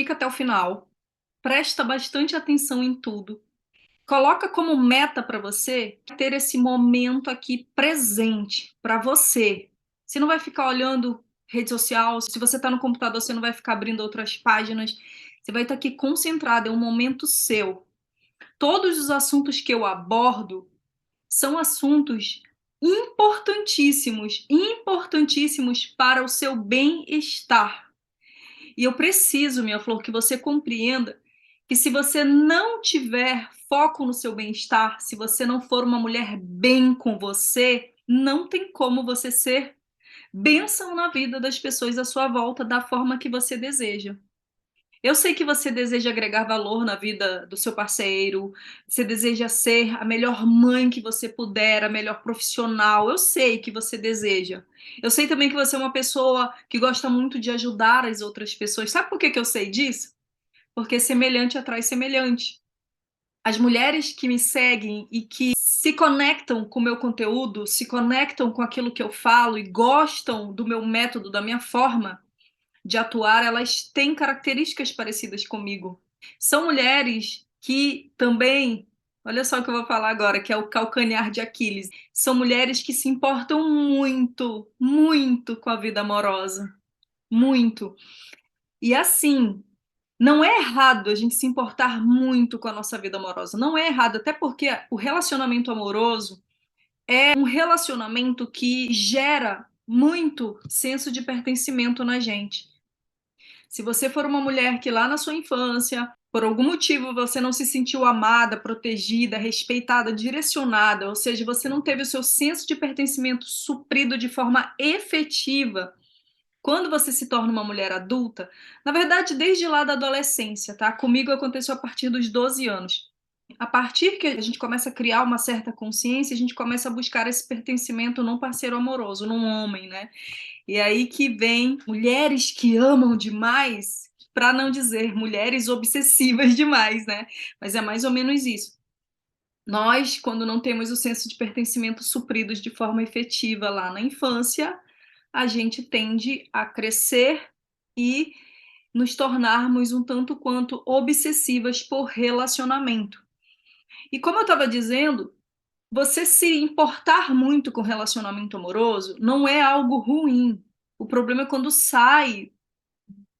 fica até o final, presta bastante atenção em tudo. Coloca como meta para você ter esse momento aqui presente para você. Você não vai ficar olhando rede social, se você está no computador, você não vai ficar abrindo outras páginas. Você vai estar aqui concentrado, é um momento seu. Todos os assuntos que eu abordo são assuntos importantíssimos, importantíssimos para o seu bem-estar. E eu preciso, minha flor, que você compreenda que se você não tiver foco no seu bem-estar, se você não for uma mulher bem com você, não tem como você ser bênção na vida das pessoas à sua volta da forma que você deseja. Eu sei que você deseja agregar valor na vida do seu parceiro, você deseja ser a melhor mãe que você puder, a melhor profissional. Eu sei que você deseja. Eu sei também que você é uma pessoa que gosta muito de ajudar as outras pessoas. Sabe por que eu sei disso? Porque semelhante atrai semelhante. As mulheres que me seguem e que se conectam com o meu conteúdo, se conectam com aquilo que eu falo e gostam do meu método, da minha forma de atuar, elas têm características parecidas comigo. São mulheres que também, olha só o que eu vou falar agora, que é o calcanhar de Aquiles. São mulheres que se importam muito, muito com a vida amorosa. Muito. E assim, não é errado a gente se importar muito com a nossa vida amorosa. Não é errado, até porque o relacionamento amoroso é um relacionamento que gera muito senso de pertencimento na gente. Se você for uma mulher que lá na sua infância, por algum motivo você não se sentiu amada, protegida, respeitada, direcionada, ou seja, você não teve o seu senso de pertencimento suprido de forma efetiva, quando você se torna uma mulher adulta, na verdade, desde lá da adolescência, tá? Comigo aconteceu a partir dos 12 anos. A partir que a gente começa a criar uma certa consciência, a gente começa a buscar esse pertencimento num parceiro amoroso, num homem, né? E aí que vem mulheres que amam demais, para não dizer mulheres obsessivas demais, né? Mas é mais ou menos isso. Nós, quando não temos o senso de pertencimento supridos de forma efetiva lá na infância, a gente tende a crescer e nos tornarmos um tanto quanto obsessivas por relacionamento. E como eu estava dizendo, você se importar muito com relacionamento amoroso não é algo ruim. O problema é quando sai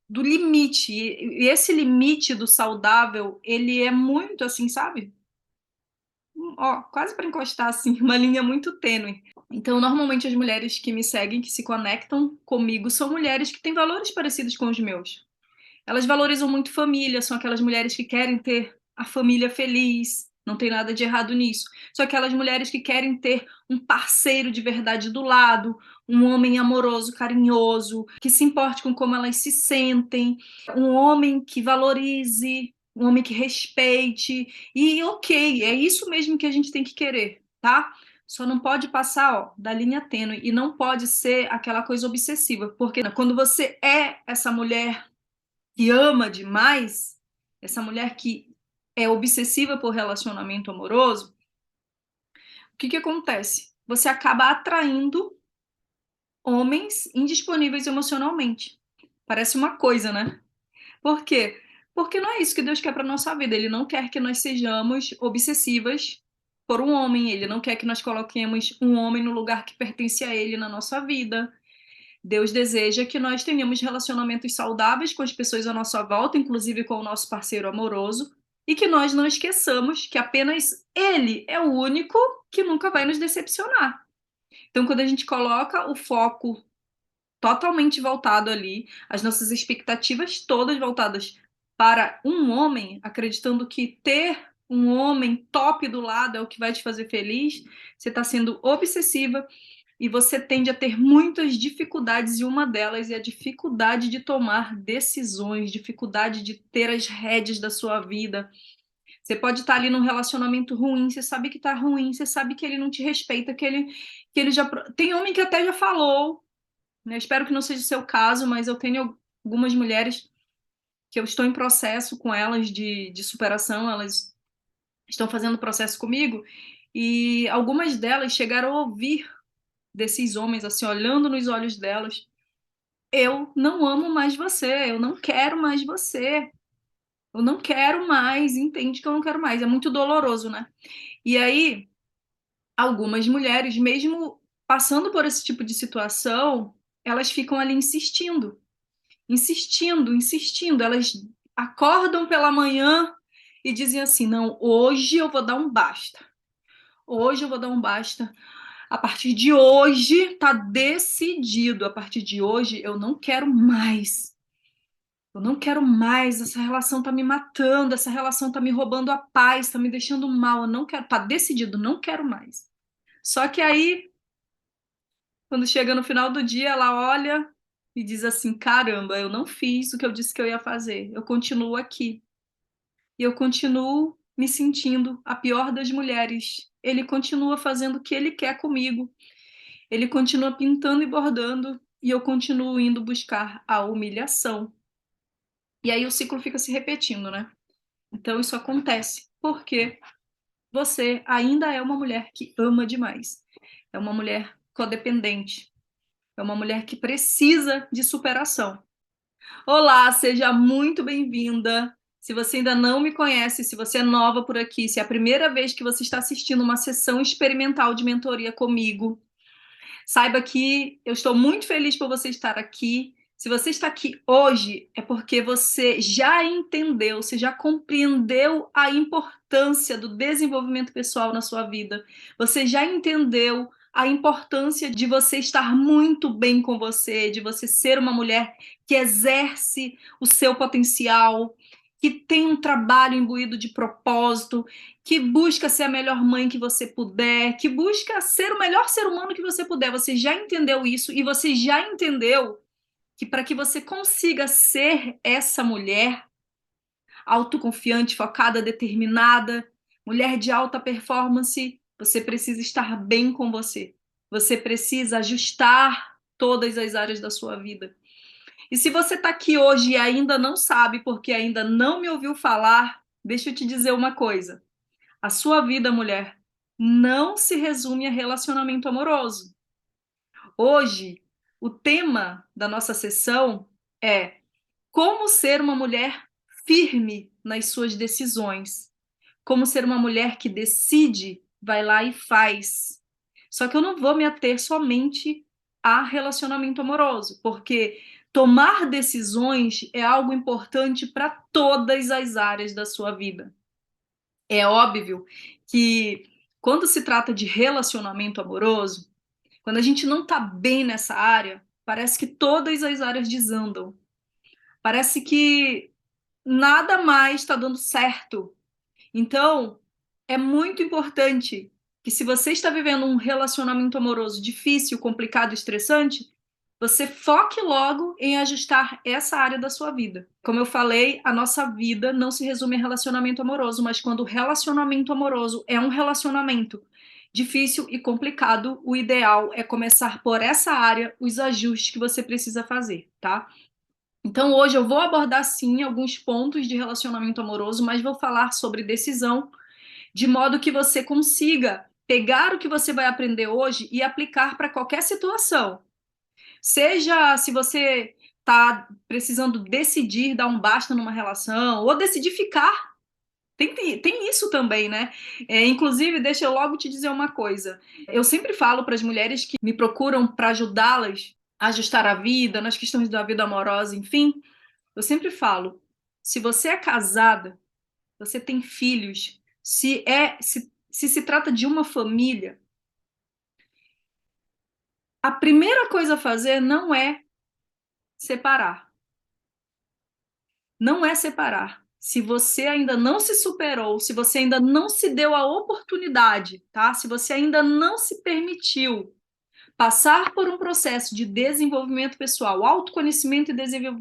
do limite. E esse limite do saudável, ele é muito assim, sabe? Ó, quase para encostar assim, uma linha muito tênue. Então, normalmente as mulheres que me seguem, que se conectam comigo, são mulheres que têm valores parecidos com os meus. Elas valorizam muito família, são aquelas mulheres que querem ter a família feliz, não tem nada de errado nisso. São aquelas mulheres que querem ter um parceiro de verdade do lado, um homem amoroso, carinhoso, que se importe com como elas se sentem, um homem que valorize, um homem que respeite. E ok, é isso mesmo que a gente tem que querer, tá? Só não pode passar, ó, da linha tênue e não pode ser aquela coisa obsessiva, porque quando você é essa mulher que ama demais, essa mulher que é obsessiva por relacionamento amoroso, o que acontece? Você acaba atraindo homens indisponíveis emocionalmente. Parece uma coisa, né? Por quê? Porque não é isso que Deus quer para nossa vida. Ele não quer que nós sejamos obsessivas por um homem. Ele não quer que nós coloquemos um homem no lugar que pertence a ele na nossa vida. Deus deseja que nós tenhamos relacionamentos saudáveis com as pessoas à nossa volta, inclusive com o nosso parceiro amoroso, e que nós não esqueçamos que apenas Ele é o único que nunca vai nos decepcionar. Então, quando a gente coloca o foco totalmente voltado ali, as nossas expectativas todas voltadas para um homem, acreditando que ter um homem top do lado é o que vai te fazer feliz, você está sendo obsessiva e você tende a ter muitas dificuldades, e uma delas é a dificuldade de tomar decisões, dificuldade de ter as rédeas da sua vida. Você pode estar ali num relacionamento ruim, você sabe que está ruim, você sabe que ele não te respeita, que ele já... Tem homem que até já falou, né? Espero que não seja o seu caso, mas eu tenho algumas mulheres que eu estou em processo com elas de superação, elas estão fazendo processo comigo, e algumas delas chegaram a ouvir desses homens, assim, olhando nos olhos delas, eu não amo mais você, eu não quero mais você, eu não quero mais, entende que eu não quero mais. É muito doloroso, né? E aí, algumas mulheres, mesmo passando por esse tipo de situação, elas ficam ali insistindo, insistindo, insistindo. Elas acordam pela manhã e dizem assim: não, hoje eu vou dar um basta. Hoje eu vou dar um basta. A partir de hoje tá decidido. A partir de hoje eu não quero mais. Eu não quero mais. Essa relação tá me matando. Essa relação tá me roubando a paz, tá me deixando mal. Eu não quero. Tá decidido, não quero mais. Só que aí, quando chega no final do dia, ela olha e diz assim: caramba, eu não fiz o que eu disse que eu ia fazer. Eu continuo aqui. E eu continuo me sentindo a pior das mulheres. Ele continua fazendo o que ele quer comigo. Ele continua pintando e bordando. E eu continuo indo buscar a humilhação. E aí o ciclo fica se repetindo, né? Então isso acontece porque você ainda é uma mulher que ama demais. É uma mulher codependente. É uma mulher que precisa de superação. Olá, seja muito bem-vinda. Se você ainda não me conhece, se você é nova por aqui, se é a primeira vez que você está assistindo uma sessão experimental de mentoria comigo, saiba que eu estou muito feliz por você estar aqui. Se você está aqui hoje, é porque você já entendeu, você já compreendeu a importância do desenvolvimento pessoal na sua vida. Você já entendeu a importância de você estar muito bem com você, de você ser uma mulher que exerce o seu potencial, que tem um trabalho imbuído de propósito, que busca ser a melhor mãe que você puder, que busca ser o melhor ser humano que você puder. Você já entendeu isso e você já entendeu que para que você consiga ser essa mulher autoconfiante, focada, determinada, mulher de alta performance, você precisa estar bem com você. Você precisa ajustar todas as áreas da sua vida. E se você está aqui hoje e ainda não sabe, porque ainda não me ouviu falar, deixa eu te dizer uma coisa. A sua vida, mulher, não se resume a relacionamento amoroso. Hoje, o tema da nossa sessão é como ser uma mulher firme nas suas decisões. Como ser uma mulher que decide, vai lá e faz. Só que eu não vou me ater somente a relacionamento amoroso, porque tomar decisões é algo importante para todas as áreas da sua vida. É óbvio que quando se trata de relacionamento amoroso, quando a gente não está bem nessa área, parece que todas as áreas desandam. Parece que nada mais está dando certo. Então, é muito importante que se você está vivendo um relacionamento amoroso difícil, complicado, estressante, você foque logo em ajustar essa área da sua vida. Como eu falei, a nossa vida não se resume a relacionamento amoroso, mas quando o relacionamento amoroso é um relacionamento difícil e complicado, o ideal é começar por essa área, os ajustes que você precisa fazer, tá? Então, hoje eu vou abordar sim alguns pontos de relacionamento amoroso, mas vou falar sobre decisão, de modo que você consiga pegar o que você vai aprender hoje e aplicar para qualquer situação. Seja se você está precisando decidir dar um basta numa relação, ou decidir ficar. Tem isso também, né? Inclusive, deixa eu logo te dizer uma coisa. Eu sempre falo para as mulheres que me procuram para ajudá-las a ajustar a vida, nas questões da vida amorosa, enfim. Eu sempre falo, se você é casada, você tem filhos, se trata de uma família, a primeira coisa a fazer não é separar. Não é separar. Se você ainda não se superou, se você ainda não se deu a oportunidade, tá? Se você ainda não se permitiu passar por um processo de desenvolvimento pessoal, autoconhecimento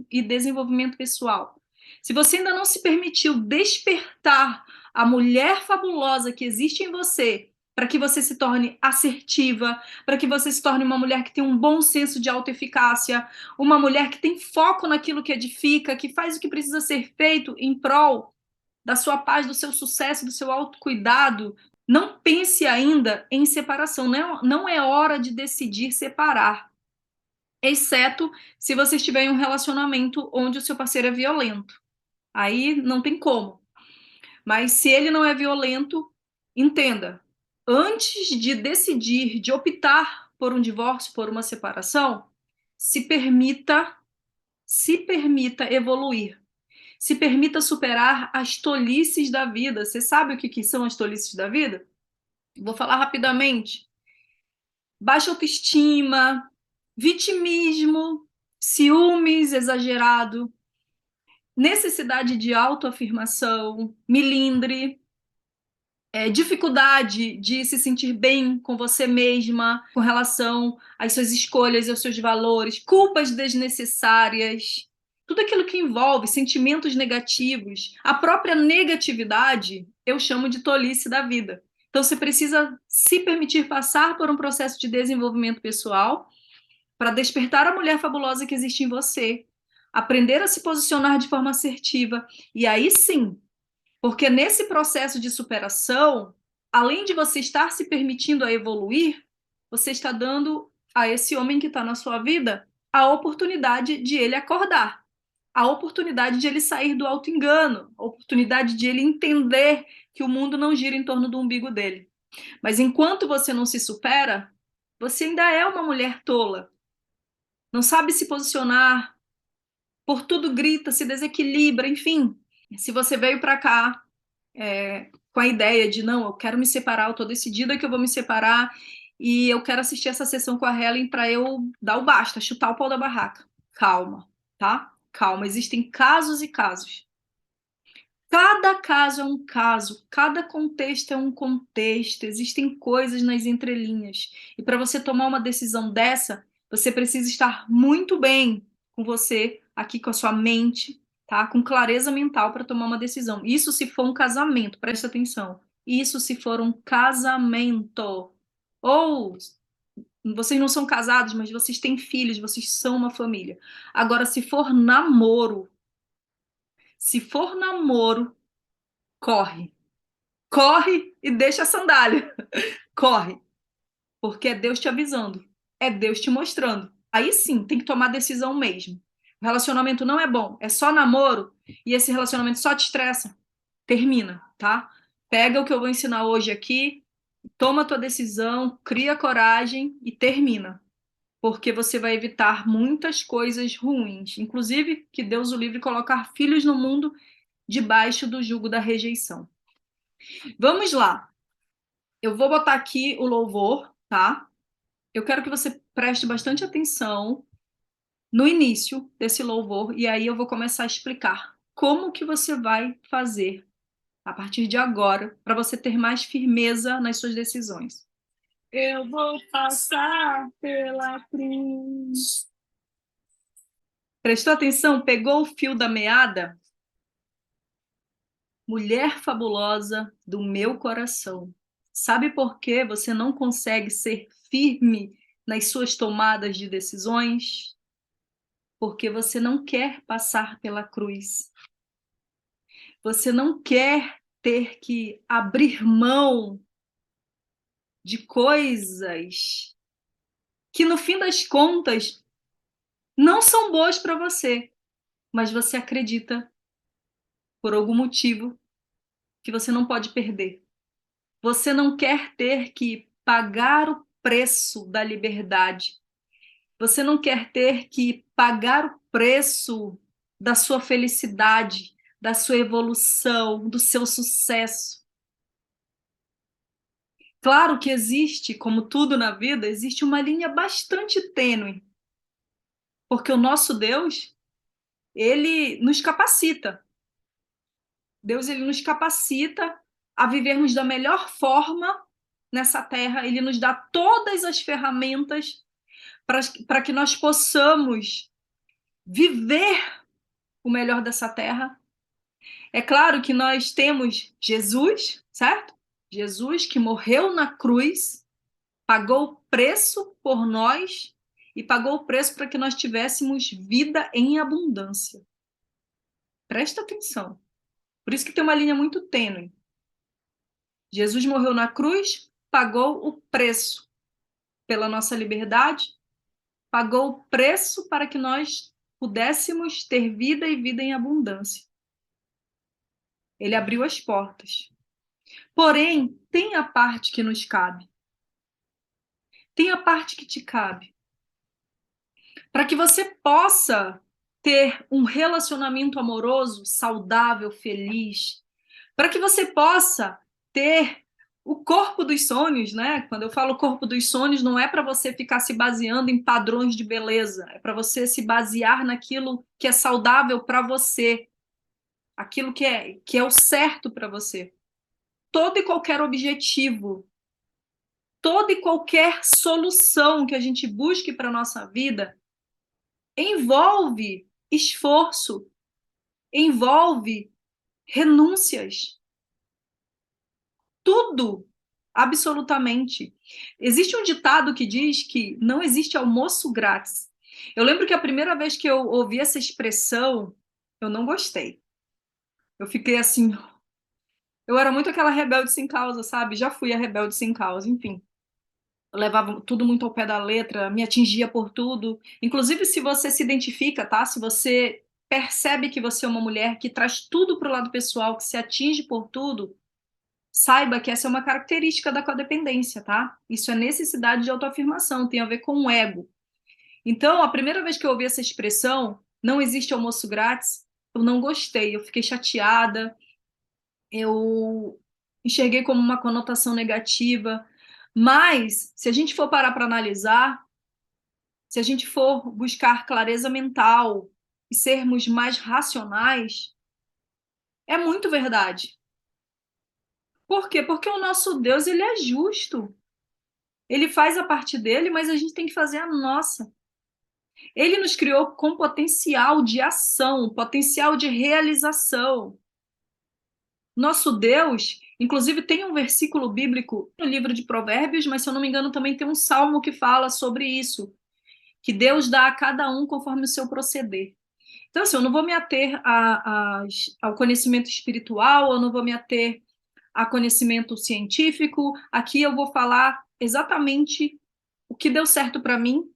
e desenvolvimento pessoal. Se você ainda não se permitiu despertar a mulher fabulosa que existe em você, para que você se torne assertiva, para que você se torne uma mulher que tem um bom senso de autoeficácia, uma mulher que tem foco naquilo que edifica, que faz o que precisa ser feito em prol da sua paz, do seu sucesso, do seu autocuidado, não pense ainda em separação, não é hora de decidir separar. exceto se você estiver em um relacionamento onde o seu parceiro é violento. Aí não tem como. Mas se ele não é violento, entenda, antes de decidir, de optar por um divórcio, por uma separação, se permita, se permita evoluir. Se permita superar as tolices da vida. Você sabe o que são as tolices da vida? Vou falar rapidamente. Baixa autoestima, vitimismo, ciúmes exagerado, necessidade de autoafirmação, milindre, dificuldade de se sentir bem com você mesma, com relação às suas escolhas e aos seus valores, culpas desnecessárias, tudo aquilo que envolve sentimentos negativos, a própria negatividade, eu chamo de tolice da vida. Então, você precisa se permitir passar por um processo de desenvolvimento pessoal para despertar a mulher fabulosa que existe em você, aprender a se posicionar de forma assertiva, e aí sim, porque nesse processo de superação, além de você estar se permitindo a evoluir, você está dando a esse homem que está na sua vida a oportunidade de ele acordar, a oportunidade de ele sair do auto-engano, a oportunidade de ele entender que o mundo não gira em torno do umbigo dele. Mas enquanto você não se supera, você ainda é uma mulher tola, não sabe se posicionar, por tudo grita, se desequilibra, enfim. Se você veio para cá com a ideia de, não, eu quero me separar, eu tô decidida que eu vou me separar e eu quero assistir essa sessão com a Helen para eu dar o basta, chutar o pau da barraca. Calma, tá? Calma, existem casos e casos. Cada caso é um caso, cada contexto é um contexto, existem coisas nas entrelinhas. E para você tomar uma decisão dessa, você precisa estar muito bem com você, aqui com a sua mente, tá? Com clareza mental para tomar uma decisão. Isso se for um casamento, presta atenção. Isso se for um casamento. Ou vocês não são casados, mas vocês têm filhos, vocês são uma família. Agora, se for namoro, corre. Corre e deixa a sandália. Corre, porque é Deus te avisando. É Deus te mostrando. Aí sim, tem que tomar decisão mesmo. O relacionamento não é bom, é só namoro e esse relacionamento só te estressa. Termina, tá? Pega o que eu vou ensinar hoje aqui, toma a tua decisão, cria coragem e termina. Porque você vai evitar muitas coisas ruins, inclusive que Deus o livre colocar filhos no mundo debaixo do jugo da rejeição. Vamos lá. Eu vou botar aqui o louvor, tá? Eu quero que você preste bastante atenção no início desse louvor e aí eu vou começar a explicar como que você vai fazer a partir de agora para você ter mais firmeza nas suas decisões. Eu vou passar pela cruz. Prestou atenção? Pegou o fio da meada? Mulher fabulosa do meu coração. Sabe por que você não consegue ser firme nas suas tomadas de decisões? Porque você não quer passar pela cruz. Você não quer ter que abrir mão de coisas que, no fim das contas, não são boas para você, mas você acredita, por algum motivo, que você não pode perder. Você não quer ter que pagar o preço da liberdade. Você não quer ter que pagar o preço da sua felicidade, da sua evolução, do seu sucesso. Claro que existe, como tudo na vida, existe uma linha bastante tênue, porque o nosso Deus, ele nos capacita. Deus, ele nos capacita a vivermos da melhor forma nessa terra, ele nos dá todas as ferramentas para que nós possamos viver o melhor dessa terra. É claro que nós temos Jesus, certo? Jesus que morreu na cruz, pagou o preço por nós e pagou o preço para que nós tivéssemos vida em abundância. Presta atenção. Por isso que tem uma linha muito tênue. Jesus morreu na cruz, pagou o preço pela nossa liberdade, pagou o preço para que nós pudéssemos ter vida e vida em abundância. Ele abriu as portas. Porém, tem a parte que nos cabe. Tem a parte que te cabe. Para que você possa ter um relacionamento amoroso, saudável, feliz, para que você possa ter o corpo dos sonhos, né? Quando eu falo corpo dos sonhos, não é para você ficar se baseando em padrões de beleza, é para você se basear naquilo que é saudável para você, aquilo que é o certo para você. Todo e qualquer objetivo, toda e qualquer solução que a gente busque para a nossa vida envolve esforço, envolve renúncias. Tudo, absolutamente. Existe um ditado que diz que não existe almoço grátis. Eu lembro que a primeira vez que eu ouvi essa expressão, eu não gostei. Eu fiquei assim. Eu era muito aquela rebelde sem causa, sabe? Já fui a rebelde sem causa, enfim. Eu levava tudo muito ao pé da letra, me atingia por tudo. Inclusive, se você se identifica, tá? Se você percebe que você é uma mulher que traz tudo para o lado pessoal, que se atinge por tudo, saiba que essa é uma característica da codependência, tá? Isso é necessidade de autoafirmação, tem a ver com o ego. Então, a primeira vez que eu ouvi essa expressão, não existe almoço grátis, eu não gostei, eu fiquei chateada, eu enxerguei como uma conotação negativa. Mas, se a gente for parar para analisar, se a gente for buscar clareza mental e sermos mais racionais, é muito verdade. Por quê? Porque o nosso Deus, ele é justo. Ele faz a parte dele, mas a gente tem que fazer a nossa. Ele nos criou com potencial de ação, potencial de realização. Nosso Deus, inclusive tem um versículo bíblico no livro de Provérbios, mas se eu não me engano também tem um salmo que fala sobre isso, que Deus dá a cada um conforme o seu proceder. Então, assim, eu não vou me ater ao conhecimento espiritual, eu não vou me ater a conhecimento científico. Aqui eu vou falar exatamente o que deu certo para mim.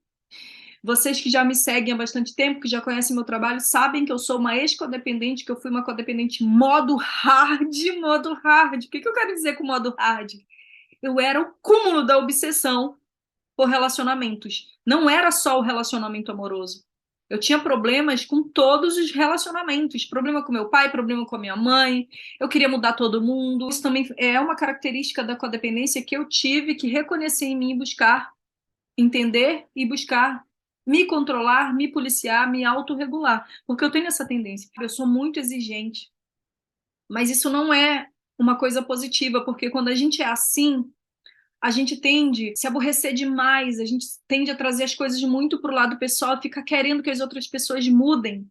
Vocês que já me seguem há bastante tempo, que já conhecem meu trabalho, sabem que eu sou uma ex-codependente, que eu fui uma codependente modo hard, modo hard. O que eu quero dizer com modo hard? Eu era o cúmulo da obsessão por relacionamentos. Não era só o relacionamento amoroso. Eu tinha problemas com todos os relacionamentos. Problema com meu pai, problema com a minha mãe. Eu queria mudar todo mundo. Isso também é uma característica da codependência que eu tive que reconhecer em mim e buscar entender e buscar me controlar, me policiar, me autorregular. Porque eu tenho essa tendência. Eu sou muito exigente. Mas isso não é uma coisa positiva, porque quando a gente é assim, a gente tende a se aborrecer demais, a gente tende a trazer as coisas muito para o lado pessoal, fica querendo que as outras pessoas mudem.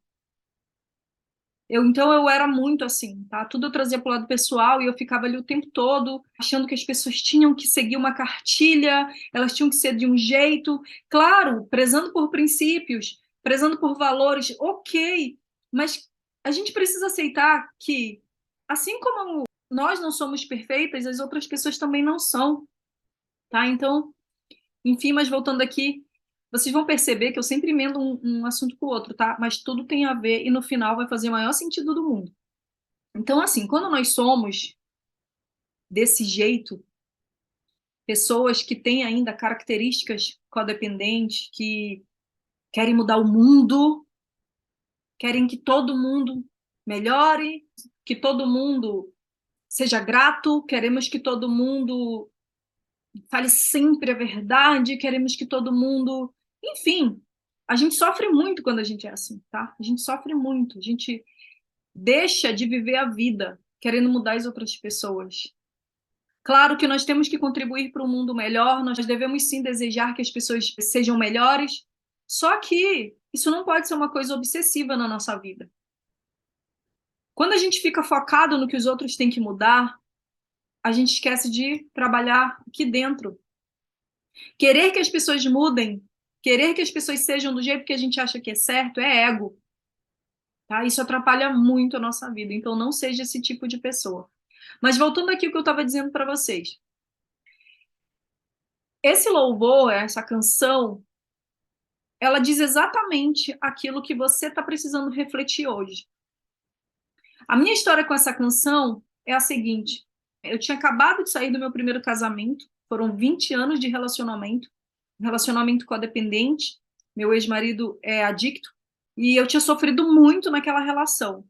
Então eu era muito assim, tá? Tudo eu trazia para o lado pessoal e eu ficava ali o tempo todo achando que as pessoas tinham que seguir uma cartilha, elas tinham que ser de um jeito, claro, prezando por princípios, prezando por valores, ok, mas a gente precisa aceitar que, assim como nós não somos perfeitas, as outras pessoas também não são, tá? Então, enfim, mas voltando aqui, vocês vão perceber que eu sempre emendo um assunto com o outro, tá? Mas tudo tem a ver e no final vai fazer o maior sentido do mundo. Então, assim, quando nós somos desse jeito, pessoas que têm ainda características codependentes, que querem mudar o mundo, querem que todo mundo melhore, que todo mundo seja grato, queremos que todo mundo fale sempre a verdade, queremos que todo mundo. Enfim, a gente sofre muito quando a gente é assim, tá? A gente sofre muito, a gente deixa de viver a vida querendo mudar as outras pessoas. Claro que nós temos que contribuir para um mundo melhor, nós devemos sim desejar que as pessoas sejam melhores, só que isso não pode ser uma coisa obsessiva na nossa vida. Quando a gente fica focado no que os outros têm que mudar, a gente esquece de trabalhar aqui dentro. Querer que as pessoas mudem, querer que as pessoas sejam do jeito que a gente acha que é certo, é ego, tá? Isso atrapalha muito a nossa vida, então não seja esse tipo de pessoa. Mas voltando aqui ao que eu estava dizendo para vocês. Esse louvor, essa canção, ela diz exatamente aquilo que você está precisando refletir hoje. A minha história com essa canção é a seguinte: eu tinha acabado de sair do meu primeiro casamento, foram 20 anos de relacionamento, um relacionamento codependente, meu ex-marido é adicto, e eu tinha sofrido muito naquela relação.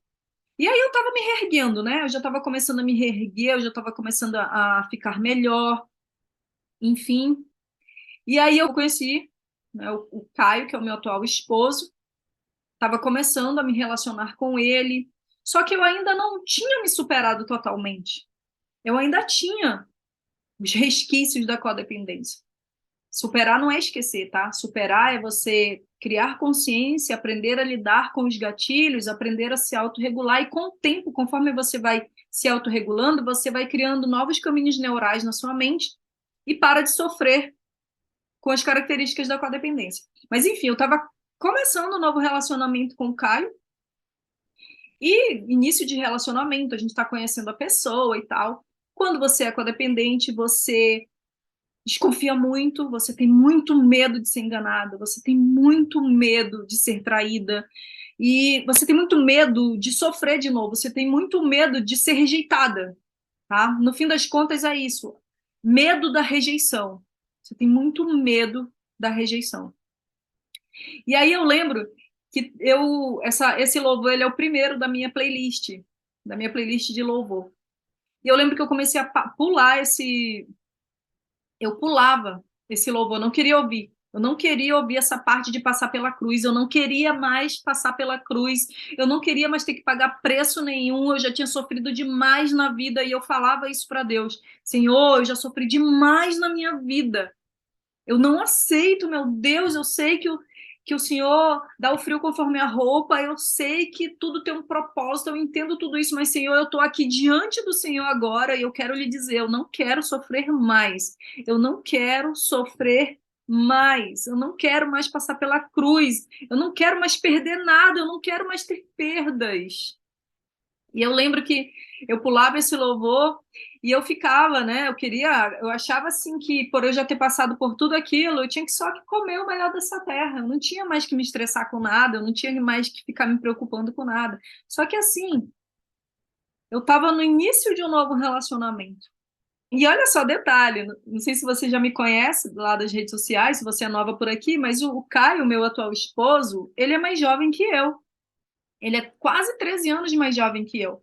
E aí eu estava me reerguendo, né? Eu já estava começando a me reerguer, eu já estava começando a ficar melhor, enfim. E aí eu conheci, né, o Caio, que é o meu atual esposo, estava começando a me relacionar com ele, só que eu ainda não tinha me superado totalmente. Eu ainda tinha os resquícios da codependência. Superar não é esquecer, tá? Superar é você criar consciência, aprender a lidar com os gatilhos, aprender a se autorregular, e com o tempo, conforme você vai se autorregulando, você vai criando novos caminhos neurais na sua mente e para de sofrer com as características da codependência. Mas enfim, eu estava começando um novo relacionamento com o Caio, e início de relacionamento, a gente está conhecendo a pessoa e tal. Quando você é codependente, você desconfia muito, você tem muito medo de ser enganada, você tem muito medo de ser traída, e você tem muito medo de sofrer de novo, você tem muito medo de ser rejeitada, tá? No fim das contas é isso, medo da rejeição. Você tem muito medo da rejeição. E aí eu lembro que esse louvor, ele é o primeiro da minha playlist de louvor. E eu lembro que eu comecei a pular eu pulava esse louvor, eu não queria ouvir. Eu não queria ouvir essa parte de passar pela cruz, eu não queria mais passar pela cruz, eu não queria mais ter que pagar preço nenhum, eu já tinha sofrido demais na vida, e eu falava isso para Deus: Senhor, eu já sofri demais na minha vida, eu não aceito, meu Deus, eu sei que o Senhor dá o frio conforme a roupa, eu sei que tudo tem um propósito, eu entendo tudo isso, mas, Senhor, eu estou aqui diante do Senhor agora e eu quero lhe dizer, eu não quero sofrer mais, eu não quero sofrer mais, eu não quero mais passar pela cruz, eu não quero mais perder nada, eu não quero mais ter perdas. E eu lembro que eu pulava esse louvor e eu ficava, né? Eu achava assim que por eu já ter passado por tudo aquilo, eu tinha que só que comer o melhor dessa terra. Eu não tinha mais que me estressar com nada, eu não tinha mais que ficar me preocupando com nada. Só que assim, eu estava no início de um novo relacionamento. E olha só, detalhe, não sei se você já me conhece lá das redes sociais, se você é nova por aqui, mas o Caio, meu atual esposo, ele é mais jovem que eu. Ele é quase 13 anos mais jovem que eu.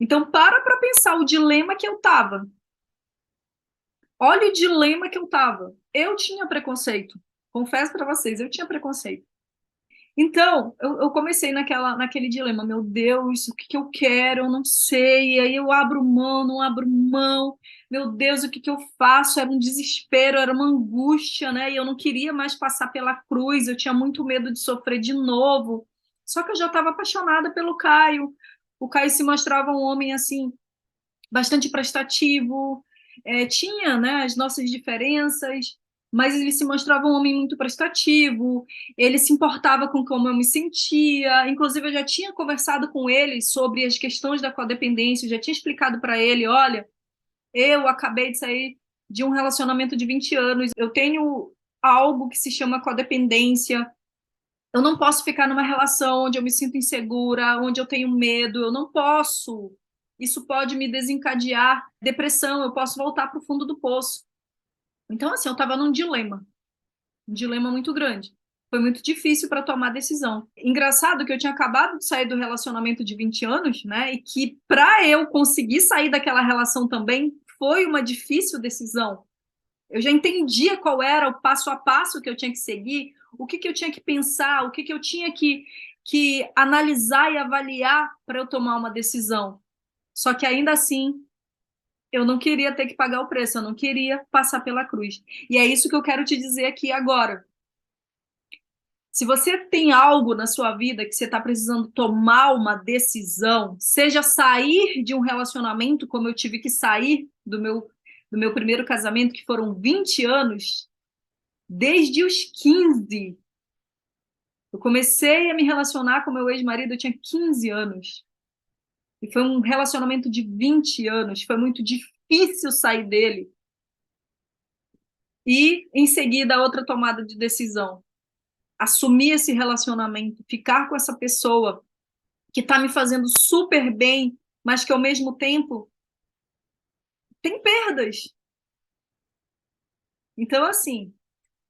Então, para pensar o dilema que eu estava. Olha o dilema que eu estava. Eu tinha preconceito. Confesso para vocês, eu tinha preconceito. Então, eu comecei naquele dilema. Meu Deus, o que eu quero? Eu não sei. E aí eu abro mão, não abro mão. Meu Deus, o que eu faço? Era um desespero, era uma angústia, né? E eu não queria mais passar pela cruz. Eu tinha muito medo de sofrer de novo. Só que eu já estava apaixonada pelo Caio. O Caio se mostrava um homem assim bastante prestativo, tinha, né, as nossas diferenças, mas ele se mostrava um homem muito prestativo, ele se importava com como eu me sentia, inclusive eu já tinha conversado com ele sobre as questões da codependência, eu já tinha explicado para ele, olha, eu acabei de sair de um relacionamento de 20 anos, eu tenho algo que se chama codependência, eu não posso ficar numa relação onde eu me sinto insegura, onde eu tenho medo, eu não posso. Isso pode me desencadear depressão, eu posso voltar para o fundo do poço. Então, assim, eu estava num dilema, um dilema muito grande. Foi muito difícil para tomar decisão. Engraçado que eu tinha acabado de sair do relacionamento de 20 anos, né? E que para eu conseguir sair daquela relação também foi uma difícil decisão. Eu já entendia qual era o passo a passo que eu tinha que seguir, o que eu tinha que pensar, o que eu tinha que analisar e avaliar para eu tomar uma decisão. Só que ainda assim, eu não queria ter que pagar o preço, eu não queria passar pela cruz. E é isso que eu quero te dizer aqui agora. Se você tem algo na sua vida que você está precisando tomar uma decisão, seja sair de um relacionamento, como eu tive que sair do meu primeiro casamento, que foram 20 anos, desde os 15. Eu comecei a me relacionar com meu ex-marido, eu tinha 15 anos. E foi um relacionamento de 20 anos, foi muito difícil sair dele. E, em seguida, outra tomada de decisão. assumir esse relacionamento, ficar com essa pessoa que está me fazendo super bem, mas que ao mesmo tempo tem perdas. Então, assim,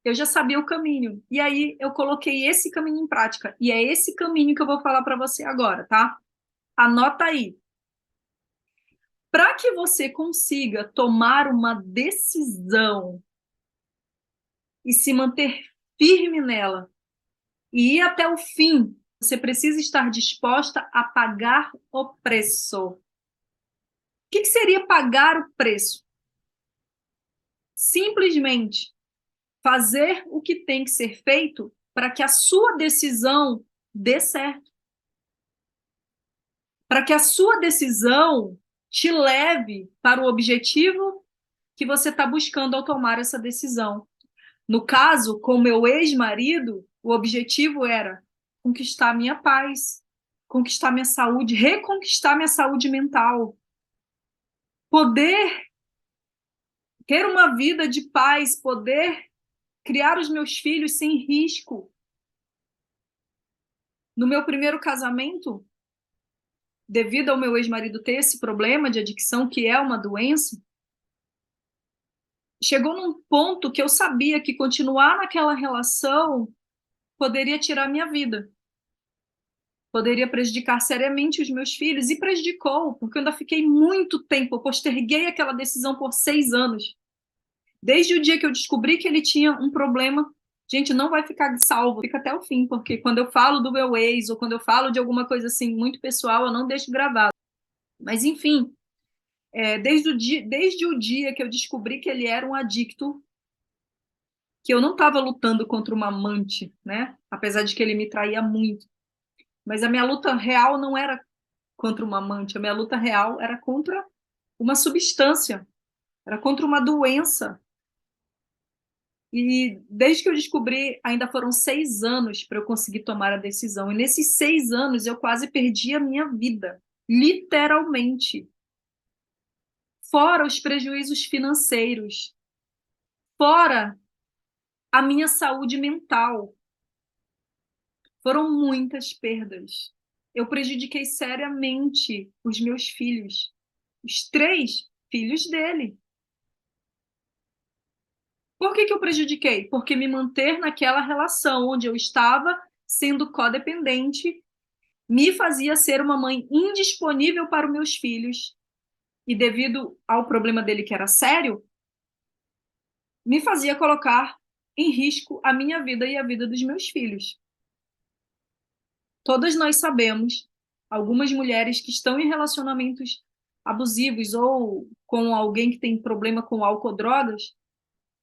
eu já sabia o caminho. E aí eu coloquei esse caminho em prática. E é esse caminho que eu vou falar para você agora, tá? Anota aí. Para que você consiga tomar uma decisão e se manter firme nela e ir até o fim, você precisa estar disposta a pagar o preço. O que seria pagar o preço? Simplesmente fazer o que tem que ser feito para que a sua decisão dê certo. Para que a sua decisão te leve para o objetivo que você está buscando ao tomar essa decisão. No caso, com meu ex-marido, o objetivo era conquistar minha paz, conquistar minha saúde, reconquistar minha saúde mental, poder ter uma vida de paz, poder criar os meus filhos sem risco. No meu primeiro casamento, devido ao meu ex-marido ter esse problema de adicção, que é uma doença, chegou num ponto que eu sabia que continuar naquela relação poderia tirar minha vida. Poderia prejudicar seriamente os meus filhos, e prejudicou, porque eu ainda fiquei muito tempo, eu posterguei aquela decisão por 6 anos. Desde o dia que eu descobri que ele tinha um problema, gente, não vai ficar salvo, fica até o fim, porque quando eu falo do meu ex, ou quando eu falo de alguma coisa assim muito pessoal, eu não deixo gravado. Mas, enfim, desde o dia que eu descobri que ele era um adicto, que eu não estava lutando contra uma amante, né? Apesar de que ele me traía muito. Mas a minha luta real não era contra uma amante, a minha luta real era contra uma substância, era contra uma doença. E desde que eu descobri, ainda foram 6 anos para eu conseguir tomar a decisão. E nesses 6 anos eu quase perdi a minha vida, literalmente. Fora os prejuízos financeiros, fora a minha saúde mental. Foram muitas perdas. Eu prejudiquei seriamente os meus filhos, os 3 filhos dele. Por que eu prejudiquei? Porque me manter naquela relação onde eu estava sendo codependente me fazia ser uma mãe indisponível para os meus filhos. E devido ao problema dele, que era sério, me fazia colocar em risco a minha vida e a vida dos meus filhos. Todas nós sabemos, algumas mulheres que estão em relacionamentos abusivos ou com alguém que tem problema com álcool ou drogas,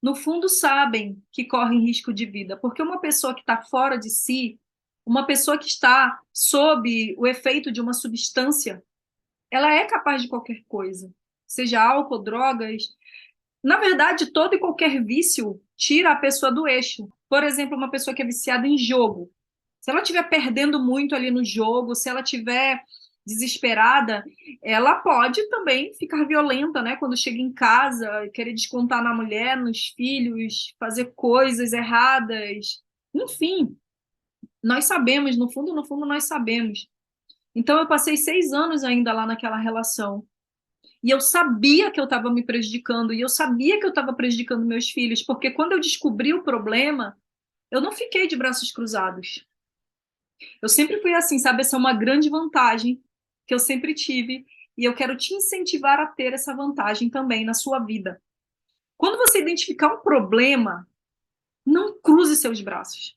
no fundo sabem que correm risco de vida, porque uma pessoa que está fora de si, uma pessoa que está sob o efeito de uma substância, ela é capaz de qualquer coisa, seja álcool, drogas. Na verdade, todo e qualquer vício tira a pessoa do eixo. Por exemplo, uma pessoa que é viciada em jogo. Se ela estiver perdendo muito ali no jogo, se ela estiver desesperada, ela pode também ficar violenta, né? Quando chega em casa, querer descontar na mulher, nos filhos, fazer coisas erradas. Enfim, nós sabemos, no fundo, nós sabemos. Então, eu passei 6 anos ainda lá naquela relação. E eu sabia que eu estava me prejudicando, e eu sabia que eu estava prejudicando meus filhos, porque quando eu descobri o problema, eu não fiquei de braços cruzados. Eu sempre fui assim, sabe? Essa é uma grande vantagem que eu sempre tive, e eu quero te incentivar a ter essa vantagem também na sua vida. Quando você identificar um problema, não cruze seus braços.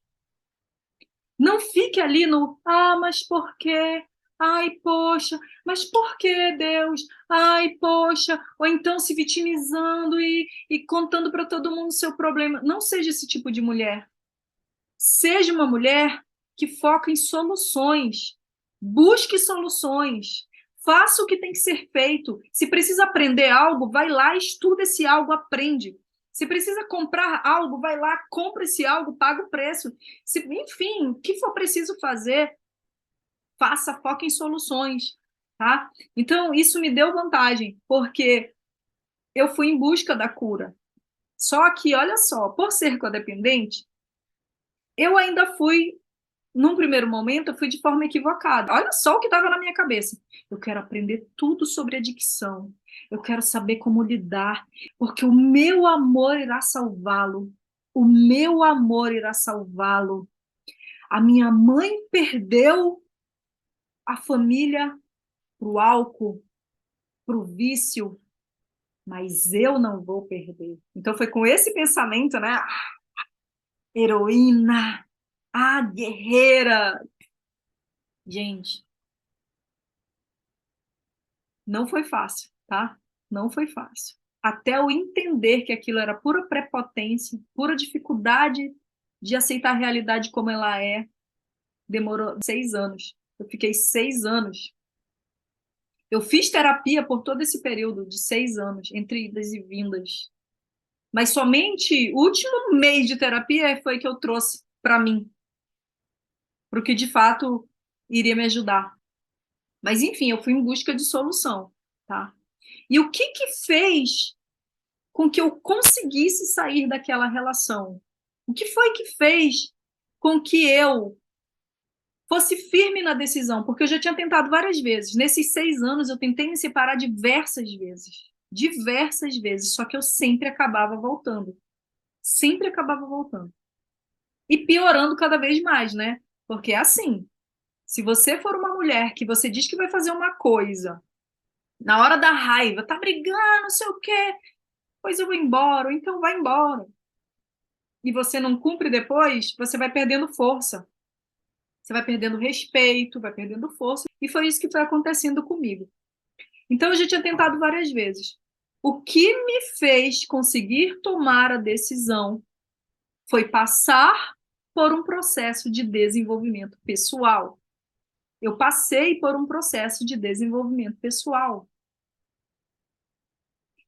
Não fique ali no, mas por quê? Ai, poxa, mas por que, Deus? Ai, poxa, ou então se vitimizando e contando para todo mundo o seu problema. Não seja esse tipo de mulher. Seja uma mulher que foca em soluções. Busque soluções. Faça o que tem que ser feito. Se precisa aprender algo, vai lá, estuda esse algo, aprende. Se precisa comprar algo, vai lá, compra esse algo, paga o preço. Enfim, o que for preciso fazer, faça, foca em soluções, tá? Então, isso me deu vantagem, porque eu fui em busca da cura. Só que, olha só, por ser codependente, Eu ainda fui, num primeiro momento, eu fui de forma equivocada. Olha só o que estava na minha cabeça. Eu quero aprender tudo sobre adicção. Eu quero saber como lidar, porque o meu amor irá salvá-lo. O meu amor irá salvá-lo. A minha mãe perdeu a família para o álcool, para o vício, mas eu não vou perder. Então foi com esse pensamento, né? Heroína, guerreira. Gente, não foi fácil, tá? Não foi fácil. Até eu entender que aquilo era pura prepotência, pura dificuldade de aceitar a realidade como ela é, demorou 6 anos. Eu fiquei 6 anos. Eu fiz terapia por todo esse período de 6 anos, entre idas e vindas. Mas somente o último mês de terapia foi que eu trouxe para mim, para o que de fato iria me ajudar. Mas enfim, eu fui em busca de solução, tá? E o que fez com que eu conseguisse sair daquela relação? O que foi que fez com que eu fosse firme na decisão? Porque eu já tinha tentado várias vezes. Nesses 6 anos, eu tentei me separar diversas vezes. Diversas vezes. Só que eu sempre acabava voltando. Sempre acabava voltando. E piorando cada vez mais, né? Porque é assim, se você for uma mulher que você diz que vai fazer uma coisa, na hora da raiva, tá brigando, não sei o quê, pois eu vou embora, ou então vai embora. E você não cumpre depois, você vai perdendo força. Você vai perdendo respeito, vai perdendo força. E foi isso que foi acontecendo comigo. Então eu já tinha tentado várias vezes. O que me fez conseguir tomar a decisão foi passar por um processo de desenvolvimento pessoal. Eu passei por um processo de desenvolvimento pessoal.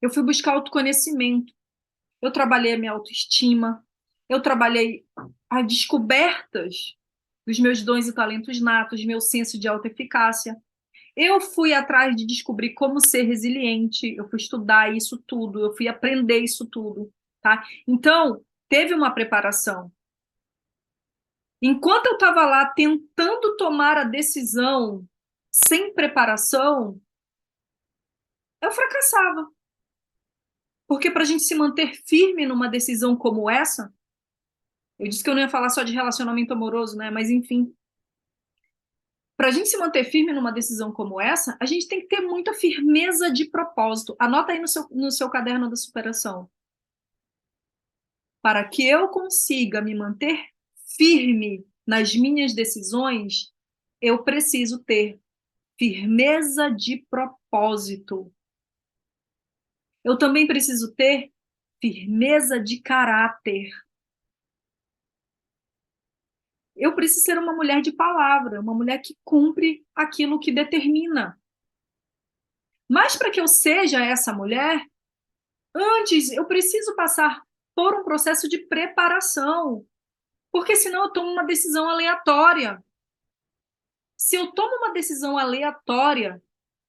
Eu fui buscar autoconhecimento. Eu trabalhei a minha autoestima. Eu trabalhei as descobertas dos meus dons e talentos natos, meu senso de autoeficácia. Eu fui atrás de descobrir como ser resiliente, eu fui estudar isso tudo, eu fui aprender isso tudo, tá? Então, teve uma preparação. Enquanto eu estava lá tentando tomar a decisão sem preparação, eu fracassava. Porque para a gente se manter firme numa decisão como essa, eu disse que eu não ia falar só de relacionamento amoroso, né? Mas enfim, para a gente se manter firme numa decisão como essa, a gente tem que ter muita firmeza de propósito. Anota aí no seu caderno da superação. Para que eu consiga me manter firme nas minhas decisões, eu preciso ter firmeza de propósito. Eu também preciso ter firmeza de caráter. Eu preciso ser uma mulher de palavra, uma mulher que cumpre aquilo que determina. Mas para que eu seja essa mulher, antes eu preciso passar por um processo de preparação, porque senão eu tomo uma decisão aleatória. Se eu tomo uma decisão aleatória,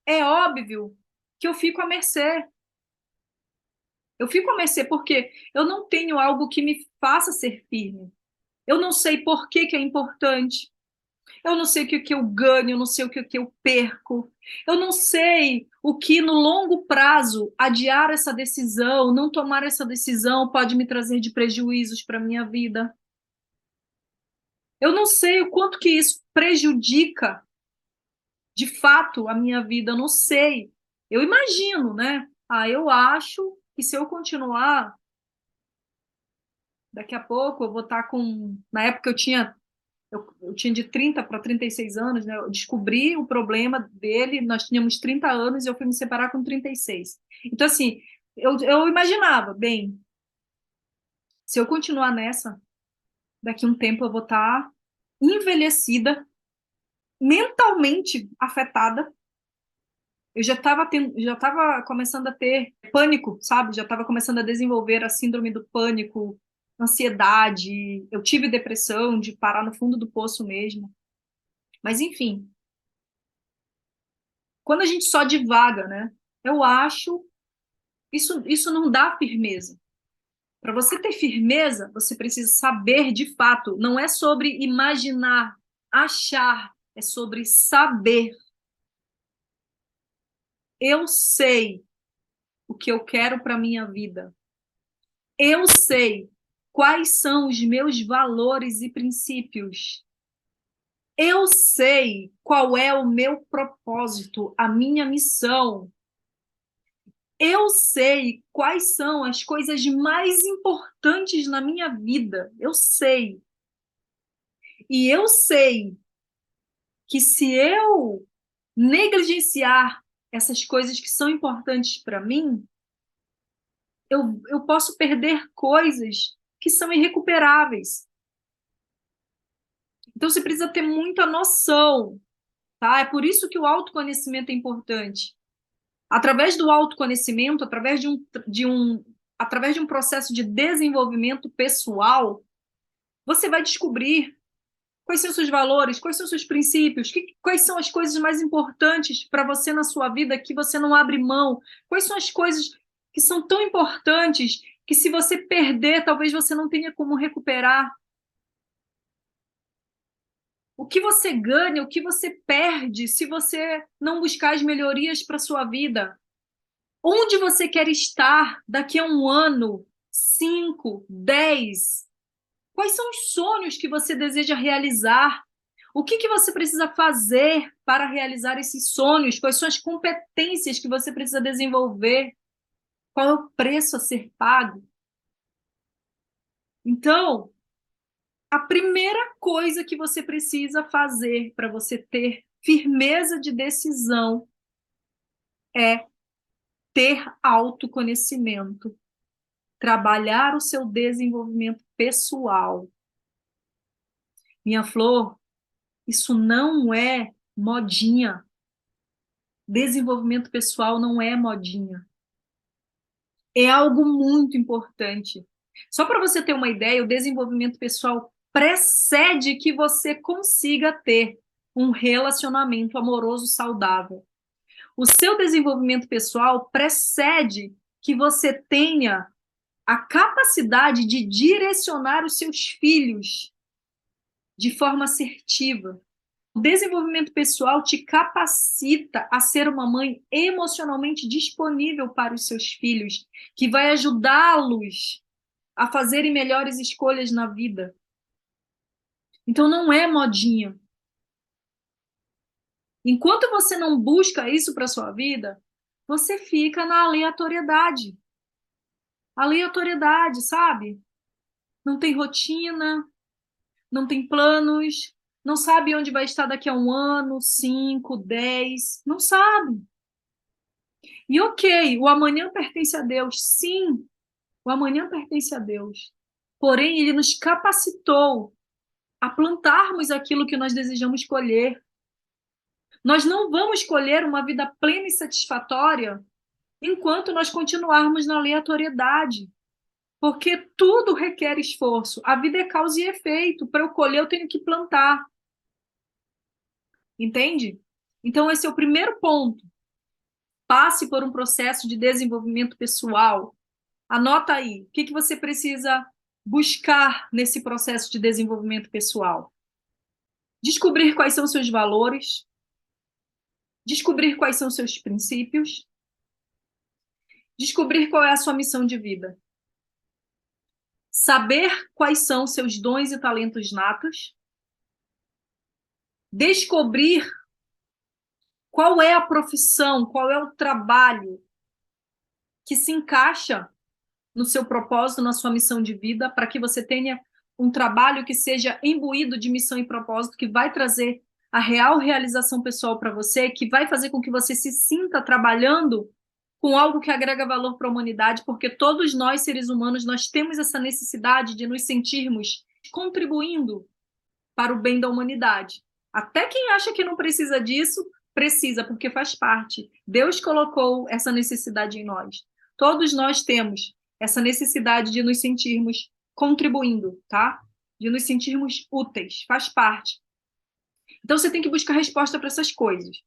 é óbvio que eu fico à mercê. Eu fico à mercê porque eu não tenho algo que me faça ser firme. Eu não sei por que é importante. Eu não sei o que eu ganho, eu não sei o que eu perco. Eu não sei o que, no longo prazo, adiar essa decisão, não tomar essa decisão pode me trazer de prejuízos para a minha vida. Eu não sei o quanto que isso prejudica, de fato, a minha vida. Eu não sei. Eu imagino, né? Eu acho que se eu continuar, daqui a pouco eu vou estar com. Na época eu tinha de 30 para 36 anos, né? Eu descobri o problema dele, nós tínhamos 30 anos e eu fui me separar com 36. Então, assim, eu imaginava, bem, se eu continuar nessa, daqui a um tempo eu vou estar envelhecida, mentalmente afetada. Eu já estava começando a ter pânico, sabe? Já estava começando a desenvolver a síndrome do pânico, ansiedade. Eu tive depressão de parar no fundo do poço mesmo. Mas, enfim, quando a gente só divaga, né? Eu acho isso não dá firmeza. Para você ter firmeza, você precisa saber de fato. Não é sobre imaginar, achar, é sobre saber. Eu sei o que eu quero para minha vida. Eu sei quais são os meus valores e princípios. Eu sei qual é o meu propósito, a minha missão. Eu sei quais são as coisas mais importantes na minha vida. Eu sei. E eu sei que se eu negligenciar essas coisas que são importantes para mim, eu posso perder coisas que são irrecuperáveis. Então você precisa ter muita noção, tá? É por isso que o autoconhecimento é importante. Através do autoconhecimento, através de um processo de desenvolvimento pessoal, você vai descobrir quais são os seus valores, quais são os seus princípios, quais são as coisas mais importantes para você na sua vida que você não abre mão, quais são as coisas que são tão importantes que se você perder, talvez você não tenha como recuperar. O que você ganha, o que você perde se você não buscar as melhorias para sua vida? Onde você quer estar daqui a um ano, 5, 10? Quais são os sonhos que você deseja realizar? O que você precisa fazer para realizar esses sonhos? Quais são as competências que você precisa desenvolver? Qual é o preço a ser pago? Então, a primeira coisa que você precisa fazer para você ter firmeza de decisão é ter autoconhecimento, trabalhar o seu desenvolvimento pessoal. Minha flor, isso não é modinha. Desenvolvimento pessoal não é modinha. É algo muito importante. Só para você ter uma ideia, o desenvolvimento pessoal precede que você consiga ter um relacionamento amoroso saudável. O seu desenvolvimento pessoal precede que você tenha a capacidade de direcionar os seus filhos de forma assertiva. O desenvolvimento pessoal te capacita a ser uma mãe emocionalmente disponível para os seus filhos, que vai ajudá-los a fazerem melhores escolhas na vida. Então não é modinha. Enquanto você não busca isso para sua vida, você fica na aleatoriedade. Aleatoriedade, sabe? Não tem rotina, não tem planos, não sabe onde vai estar daqui a um ano, 5, 10, não sabe. E ok, o amanhã pertence a Deus, sim, o amanhã pertence a Deus. Porém, ele nos capacitou a plantarmos aquilo que nós desejamos colher. Nós não vamos colher uma vida plena e satisfatória enquanto nós continuarmos na aleatoriedade, porque tudo requer esforço. A vida é causa e efeito. Para eu colher, eu tenho que plantar. Entende? Então, esse é o primeiro ponto. Passe por um processo de desenvolvimento pessoal. Anota aí, o que você precisa buscar nesse processo de desenvolvimento pessoal? Descobrir quais são seus valores, descobrir quais são seus princípios, descobrir qual é a sua missão de vida, saber quais são seus dons e talentos natos, descobrir qual é a profissão, qual é o trabalho que se encaixa no seu propósito, na sua missão de vida, para que você tenha um trabalho que seja imbuído de missão e propósito, que vai trazer a real realização pessoal para você, que vai fazer com que você se sinta trabalhando com algo que agrega valor para a humanidade, porque todos nós, seres humanos, nós temos essa necessidade de nos sentirmos contribuindo para o bem da humanidade. Até quem acha que não precisa disso, precisa, porque faz parte. Deus colocou essa necessidade em nós. Todos nós temos essa necessidade de nos sentirmos contribuindo, tá? De nos sentirmos úteis, faz parte. Então você tem que buscar resposta para essas coisas.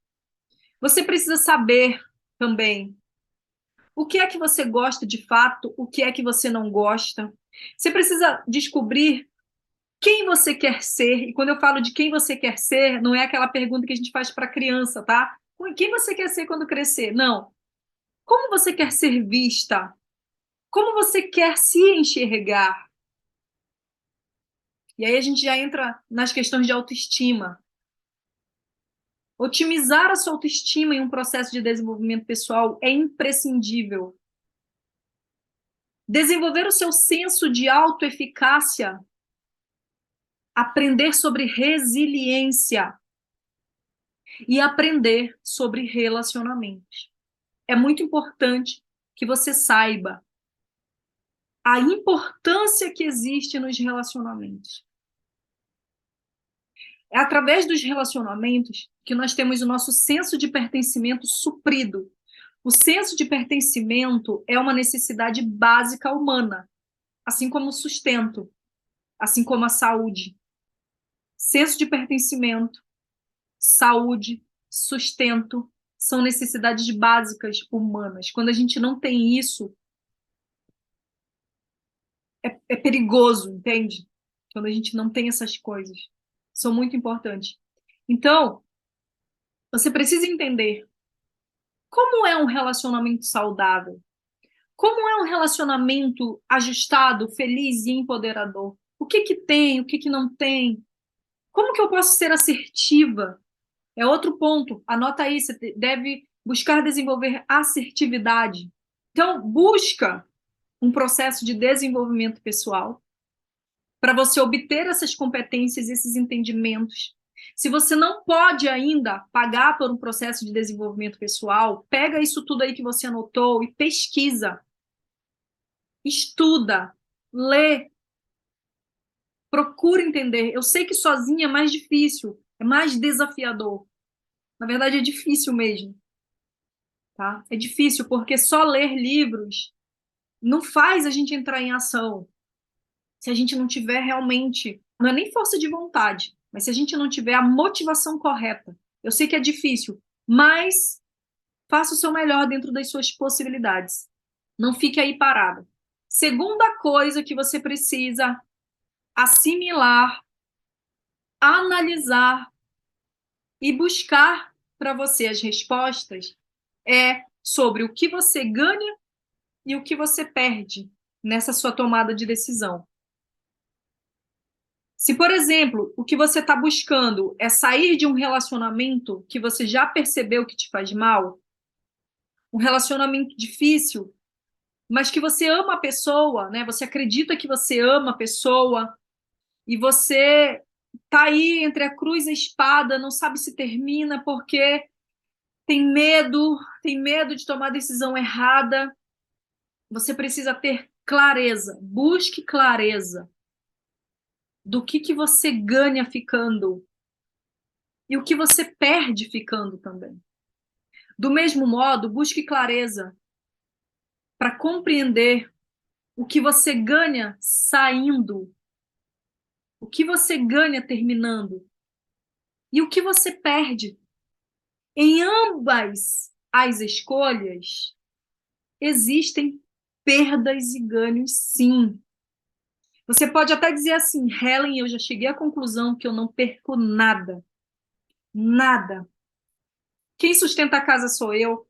Você precisa saber também O que é que você gosta de fato? O que é que você não gosta? Você precisa descobrir quem você quer ser. E quando eu falo de quem você quer ser, não é aquela pergunta que a gente faz para criança, tá? Quem você quer ser quando crescer? Não. Como você quer ser vista? Como você quer se enxergar? E aí a gente já entra nas questões de autoestima. Otimizar a sua autoestima em um processo de desenvolvimento pessoal é imprescindível. Desenvolver o seu senso de autoeficácia, aprender sobre resiliência e aprender sobre relacionamentos. É muito importante que você saiba a importância que existe nos relacionamentos. É através dos relacionamentos que nós temos o nosso senso de pertencimento suprido. O senso de pertencimento é uma necessidade básica humana, assim como o sustento, assim como a saúde. Senso de pertencimento, saúde, sustento são necessidades básicas humanas. Quando a gente não tem isso, é perigoso, entende? Quando a gente não tem essas coisas. São muito importantes. Então, você precisa entender como é um relacionamento saudável. Como é um relacionamento ajustado, feliz e empoderador? O que que tem, o que que não tem? Como que eu posso ser assertiva? É outro ponto. Anota aí, você deve buscar desenvolver assertividade. Então, busca um processo de desenvolvimento pessoal para você obter essas competências, esses entendimentos. Se você não pode ainda pagar por um processo de desenvolvimento pessoal, pega isso tudo aí que você anotou e pesquisa, estuda, lê, procura entender. Eu sei que sozinha é mais difícil, é mais desafiador. Na verdade, é difícil mesmo, tá? É difícil porque só ler livros não faz a gente entrar em ação. Se a gente não tiver realmente, não é nem força de vontade, mas se a gente não tiver a motivação correta. Eu sei que é difícil, mas faça o seu melhor dentro das suas possibilidades. Não fique aí parado. Segunda coisa que você precisa assimilar, analisar e buscar para você as respostas é sobre o que você ganha e o que você perde nessa sua tomada de decisão. Se, por exemplo, o que você está buscando é sair de um relacionamento que você já percebeu que te faz mal, um relacionamento difícil, mas que você ama a pessoa, né? Você acredita que você ama a pessoa e você tá aí entre a cruz e a espada, não sabe se termina porque tem medo de tomar a decisão errada. Você precisa ter clareza, busque clareza do que você ganha ficando e o que você perde ficando também. Do mesmo modo, busque clareza para compreender o que você ganha saindo, o que você ganha terminando e o que você perde. Em ambas as escolhas, existem perdas e ganhos, sim. Você pode até dizer assim, Helen, eu já cheguei à conclusão que eu não perco nada. Nada. Quem sustenta a casa sou eu.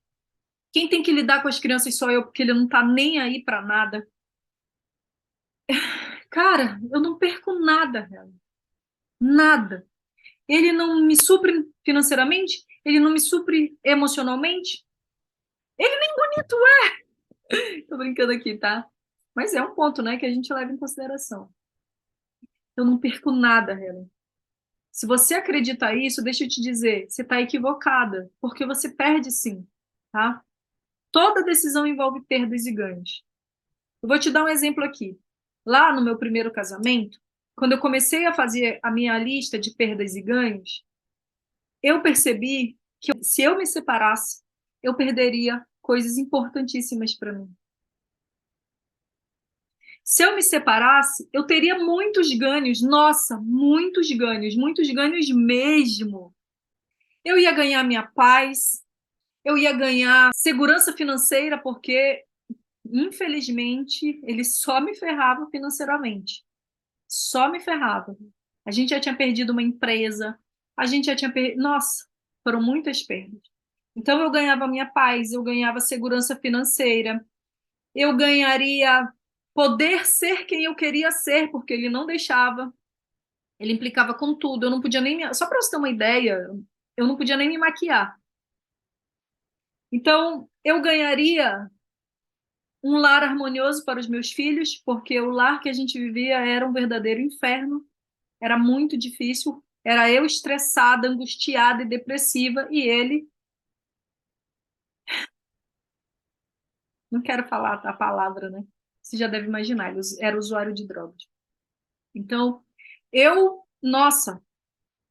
Quem tem que lidar com as crianças sou eu, porque ele não tá nem aí para nada. Cara, eu não perco nada, Helen. Nada. Ele não me supre financeiramente? Ele não me supre emocionalmente? Ele nem bonito é! Tô brincando aqui, tá? Mas é um ponto, né, que a gente leva em consideração. Eu não perco nada, Helen. Se você acredita isso, deixa eu te dizer, você está equivocada, porque você perde sim, tá? Toda decisão envolve perdas e ganhos. Eu vou te dar um exemplo aqui. Lá no meu primeiro casamento, quando eu comecei a fazer a minha lista de perdas e ganhos, eu percebi que se eu me separasse, eu perderia coisas importantíssimas para mim. Se eu me separasse, eu teria muitos ganhos, nossa, muitos ganhos mesmo. Eu ia ganhar minha paz, Eu ia ganhar segurança financeira, porque, infelizmente, ele só me ferrava financeiramente. Só me ferrava. A gente já tinha perdido uma empresa, a gente já tinha perdido. Nossa, foram muitas perdas. Então, eu ganhava minha paz, eu ganhava segurança financeira, eu ganharia poder ser quem eu queria ser, porque ele não deixava, ele implicava com tudo. Eu não podia nem. Só para você ter uma ideia, eu não podia nem me maquiar. Então, eu ganharia um lar harmonioso para os meus filhos, porque o lar que a gente vivia era um verdadeiro inferno, era muito difícil, era eu estressada, angustiada e depressiva, e ele, não quero falar a palavra, né? Você já deve imaginar, ele era usuário de drogas. Então, nossa,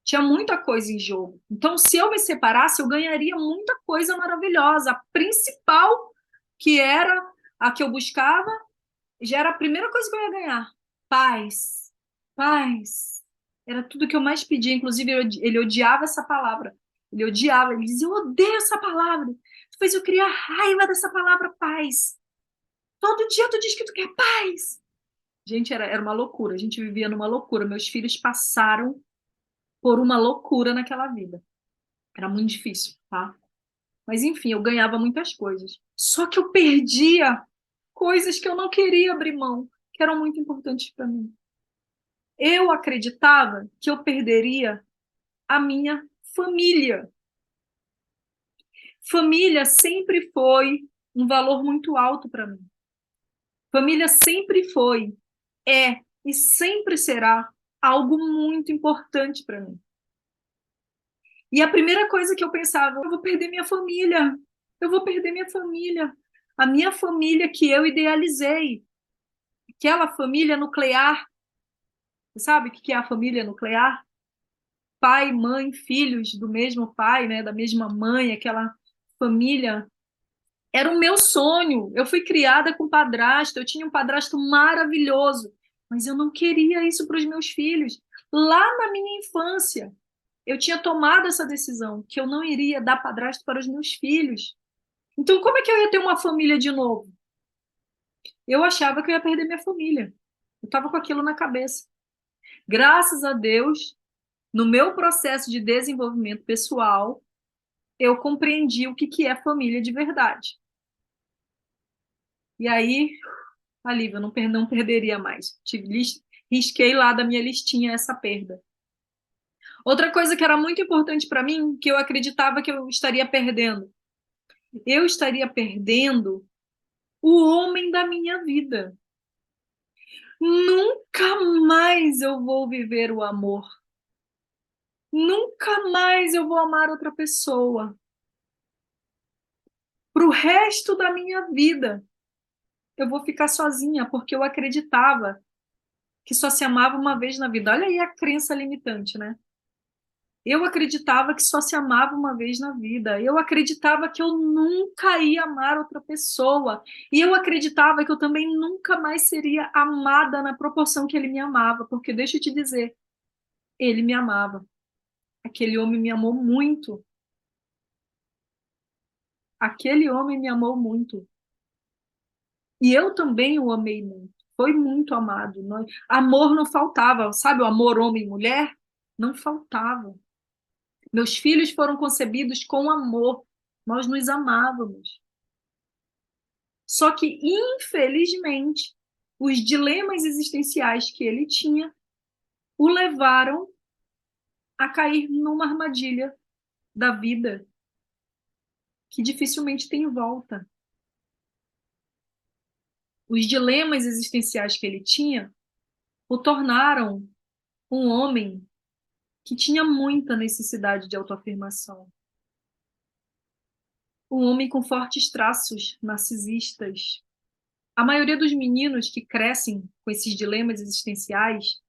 tinha muita coisa em jogo. Então, se eu me separasse, eu ganharia muita coisa maravilhosa. A principal, que era a que eu buscava, já era a primeira coisa que eu ia ganhar. Paz. Paz. Era tudo que eu mais pedia. Inclusive, ele odiava essa palavra. Ele odiava. Ele dizia, eu odeio essa palavra. Tu fez eu criar raiva dessa palavra paz. Todo dia tu diz que tu quer paz. Gente, era uma loucura. A gente vivia numa loucura. Meus filhos passaram por uma loucura naquela vida. Era muito difícil, tá? Mas, enfim, eu ganhava muitas coisas. Só que eu perdia coisas que eu não queria abrir mão, que eram muito importantes para mim. Eu acreditava que eu perderia a minha família. Família sempre foi um valor muito alto para mim. Família sempre foi, é e sempre será algo muito importante para mim. E a primeira coisa que eu pensava, eu vou perder minha família. Eu vou perder minha família. A minha família que eu idealizei. Aquela família nuclear. Você sabe o que é a família nuclear? Pai, mãe, filhos do mesmo pai, né, da mesma mãe, aquela família. Era o meu sonho. Eu fui criada com padrasto, eu tinha um padrasto maravilhoso, mas eu não queria isso para os meus filhos. Lá na minha infância, eu tinha tomado essa decisão, que eu não iria dar padrasto para os meus filhos. Então, como é que eu ia ter uma família de novo? Eu achava que eu ia perder minha família. Eu estava com aquilo na cabeça. Graças a Deus, no meu processo de desenvolvimento pessoal, eu compreendi o que é família de verdade. E aí, alívio, eu não perderia mais. Risquei lá da minha listinha essa perda. Outra coisa que era muito importante para mim, que eu acreditava que eu estaria perdendo. Eu estaria perdendo o homem da minha vida. Nunca mais eu vou viver o amor. Nunca mais eu vou amar outra pessoa. Para o resto da minha vida, eu vou ficar sozinha, porque eu acreditava que só se amava uma vez na vida. Olha aí a crença limitante, né? Eu acreditava que só se amava uma vez na vida. Eu acreditava que eu nunca ia amar outra pessoa. E eu acreditava que eu também nunca mais seria amada na proporção que ele me amava. Porque deixa eu te dizer, ele me amava. Aquele homem me amou muito. Aquele homem me amou muito. E eu também o amei muito. Foi muito amado. Amor não faltava. Sabe o amor homem e mulher? Não faltava. Meus filhos foram concebidos com amor. Nós nos amávamos. Só que, infelizmente, os dilemas existenciais que ele tinha o levaram a cair numa armadilha da vida que dificilmente tem volta. Os dilemas existenciais que ele tinha o tornaram um homem que tinha muita necessidade de autoafirmação. Um homem com fortes traços narcisistas. A maioria dos meninos que crescem com esses dilemas existenciais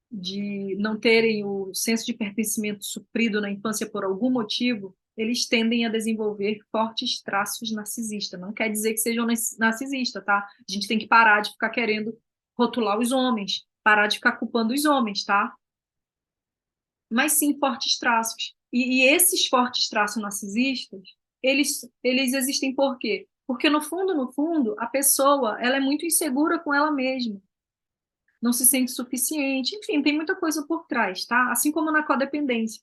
de não terem o senso de pertencimento suprido na infância por algum motivo, eles tendem a desenvolver fortes traços narcisistas. Não quer dizer que sejam narcisistas, tá? A gente tem que parar de ficar querendo rotular os homens, parar de ficar culpando os homens, tá? Mas sim fortes traços. E esses fortes traços narcisistas eles existem por quê? Porque no fundo, a pessoa, ela é muito insegura com ela mesma, não se sente suficiente, enfim, tem muita coisa por trás, tá? Assim como na codependência.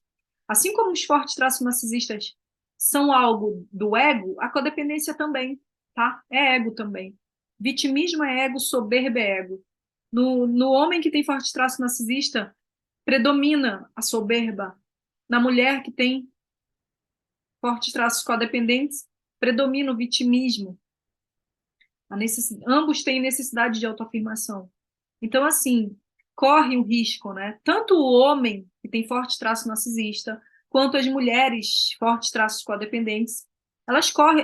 Assim como os fortes traços narcisistas são algo do ego, a codependência também, tá? É ego também. Vitimismo é ego, soberba é ego. No homem que tem forte traço narcisista, predomina a soberba. Na mulher que tem fortes traços codependentes, predomina o vitimismo. Ambos têm necessidade de autoafirmação. Então, assim, corre o risco, né? Tanto o homem, que tem forte traço narcisista, quanto as mulheres, fortes traços codependentes,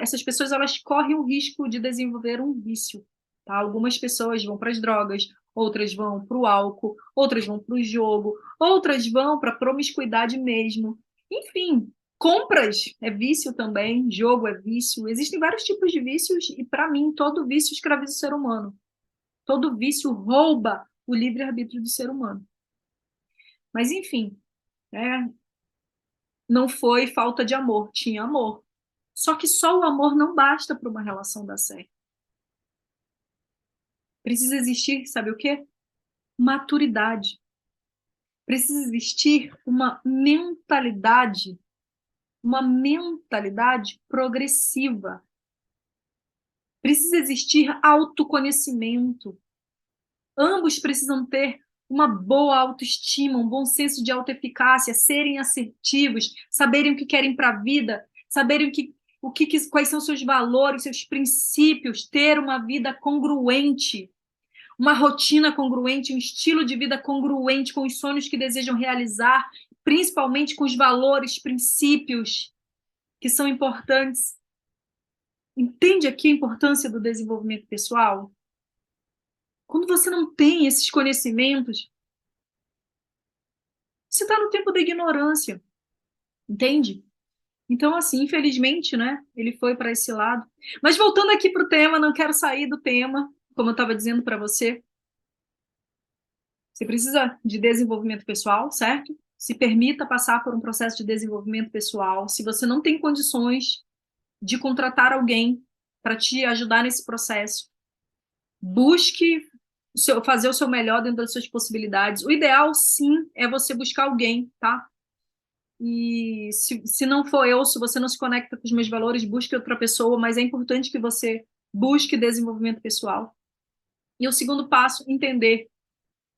essas pessoas elas correm o risco de desenvolver um vício. Tá? Algumas pessoas vão para as drogas, outras vão para o álcool, outras vão para o jogo, outras vão para a promiscuidade mesmo. Enfim, compras é vício também, jogo é vício. Existem vários tipos de vícios e, para mim, todo vício escraviza o ser humano. Todo vício rouba o livre-arbítrio do ser humano. Mas, enfim, né? Não foi falta de amor, tinha amor. Só que só o amor não basta para uma relação dar certo. Precisa existir, sabe o quê? Maturidade. Precisa existir uma mentalidade progressiva. Precisa existir autoconhecimento. Ambos precisam ter uma boa autoestima, um bom senso de autoeficácia, serem assertivos, saberem o que querem para a vida, saberem quais são seus valores, seus princípios, ter uma vida congruente, uma rotina congruente, um estilo de vida congruente com os sonhos que desejam realizar, principalmente com os valores, princípios que são importantes. Entende aqui a importância do desenvolvimento pessoal? Quando você não tem esses conhecimentos, você está no tempo da ignorância, entende? Então, assim, infelizmente, né, ele foi para esse lado. Mas voltando aqui para o tema, não quero sair do tema, como eu estava dizendo para você, você precisa de desenvolvimento pessoal, certo? Se permita passar por um processo de desenvolvimento pessoal. Se você não tem condições de contratar alguém para te ajudar nesse processo, busque fazer o seu melhor dentro das suas possibilidades. O ideal, sim, é você buscar alguém, tá? E se não for eu, se você não se conecta com os meus valores, busque outra pessoa, mas é importante que você busque desenvolvimento pessoal. E o segundo passo, entender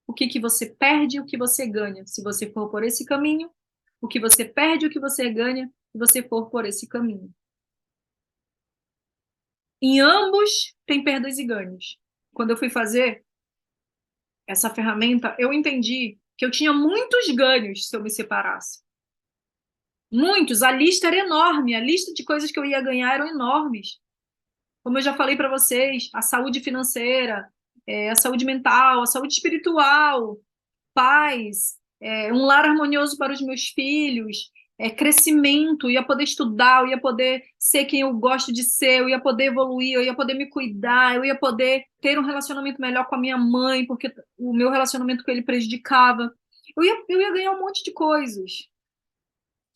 o que você perde e o que você ganha. Se você for por esse caminho, o que você perde e o que você ganha, se você for por esse caminho. Em ambos, tem perdas e ganhos. Quando eu fui fazer essa ferramenta, eu entendi que eu tinha muitos ganhos se eu me separasse. Muitos, a lista era enorme, a lista de coisas que eu ia ganhar eram enormes. Como eu já falei para vocês, a saúde financeira, a saúde mental, a saúde espiritual, paz, um lar harmonioso para os meus filhos, crescimento, eu ia poder estudar, eu ia poder ser quem eu gosto de ser, eu ia poder evoluir, eu ia poder me cuidar, eu ia poder ter um relacionamento melhor com a minha mãe, porque o meu relacionamento com ele prejudicava. Eu ia ganhar um monte de coisas.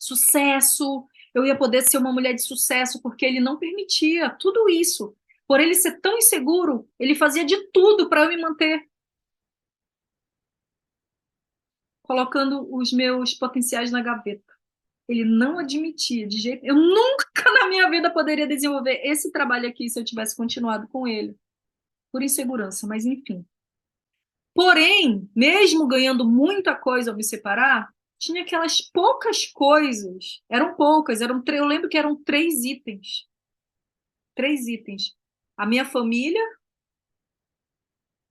Sucesso, eu ia poder ser uma mulher de sucesso, porque ele não permitia tudo isso. Por ele ser tão inseguro, ele fazia de tudo para eu me manter, colocando os meus potenciais na gaveta. Ele não admitia de jeito. Eu nunca na minha vida poderia desenvolver esse trabalho aqui se eu tivesse continuado com ele, por insegurança, mas enfim. Porém, mesmo ganhando muita coisa ao me separar, tinha aquelas poucas coisas, eram poucas, eu lembro que eram 3 itens. 3 itens. A minha família,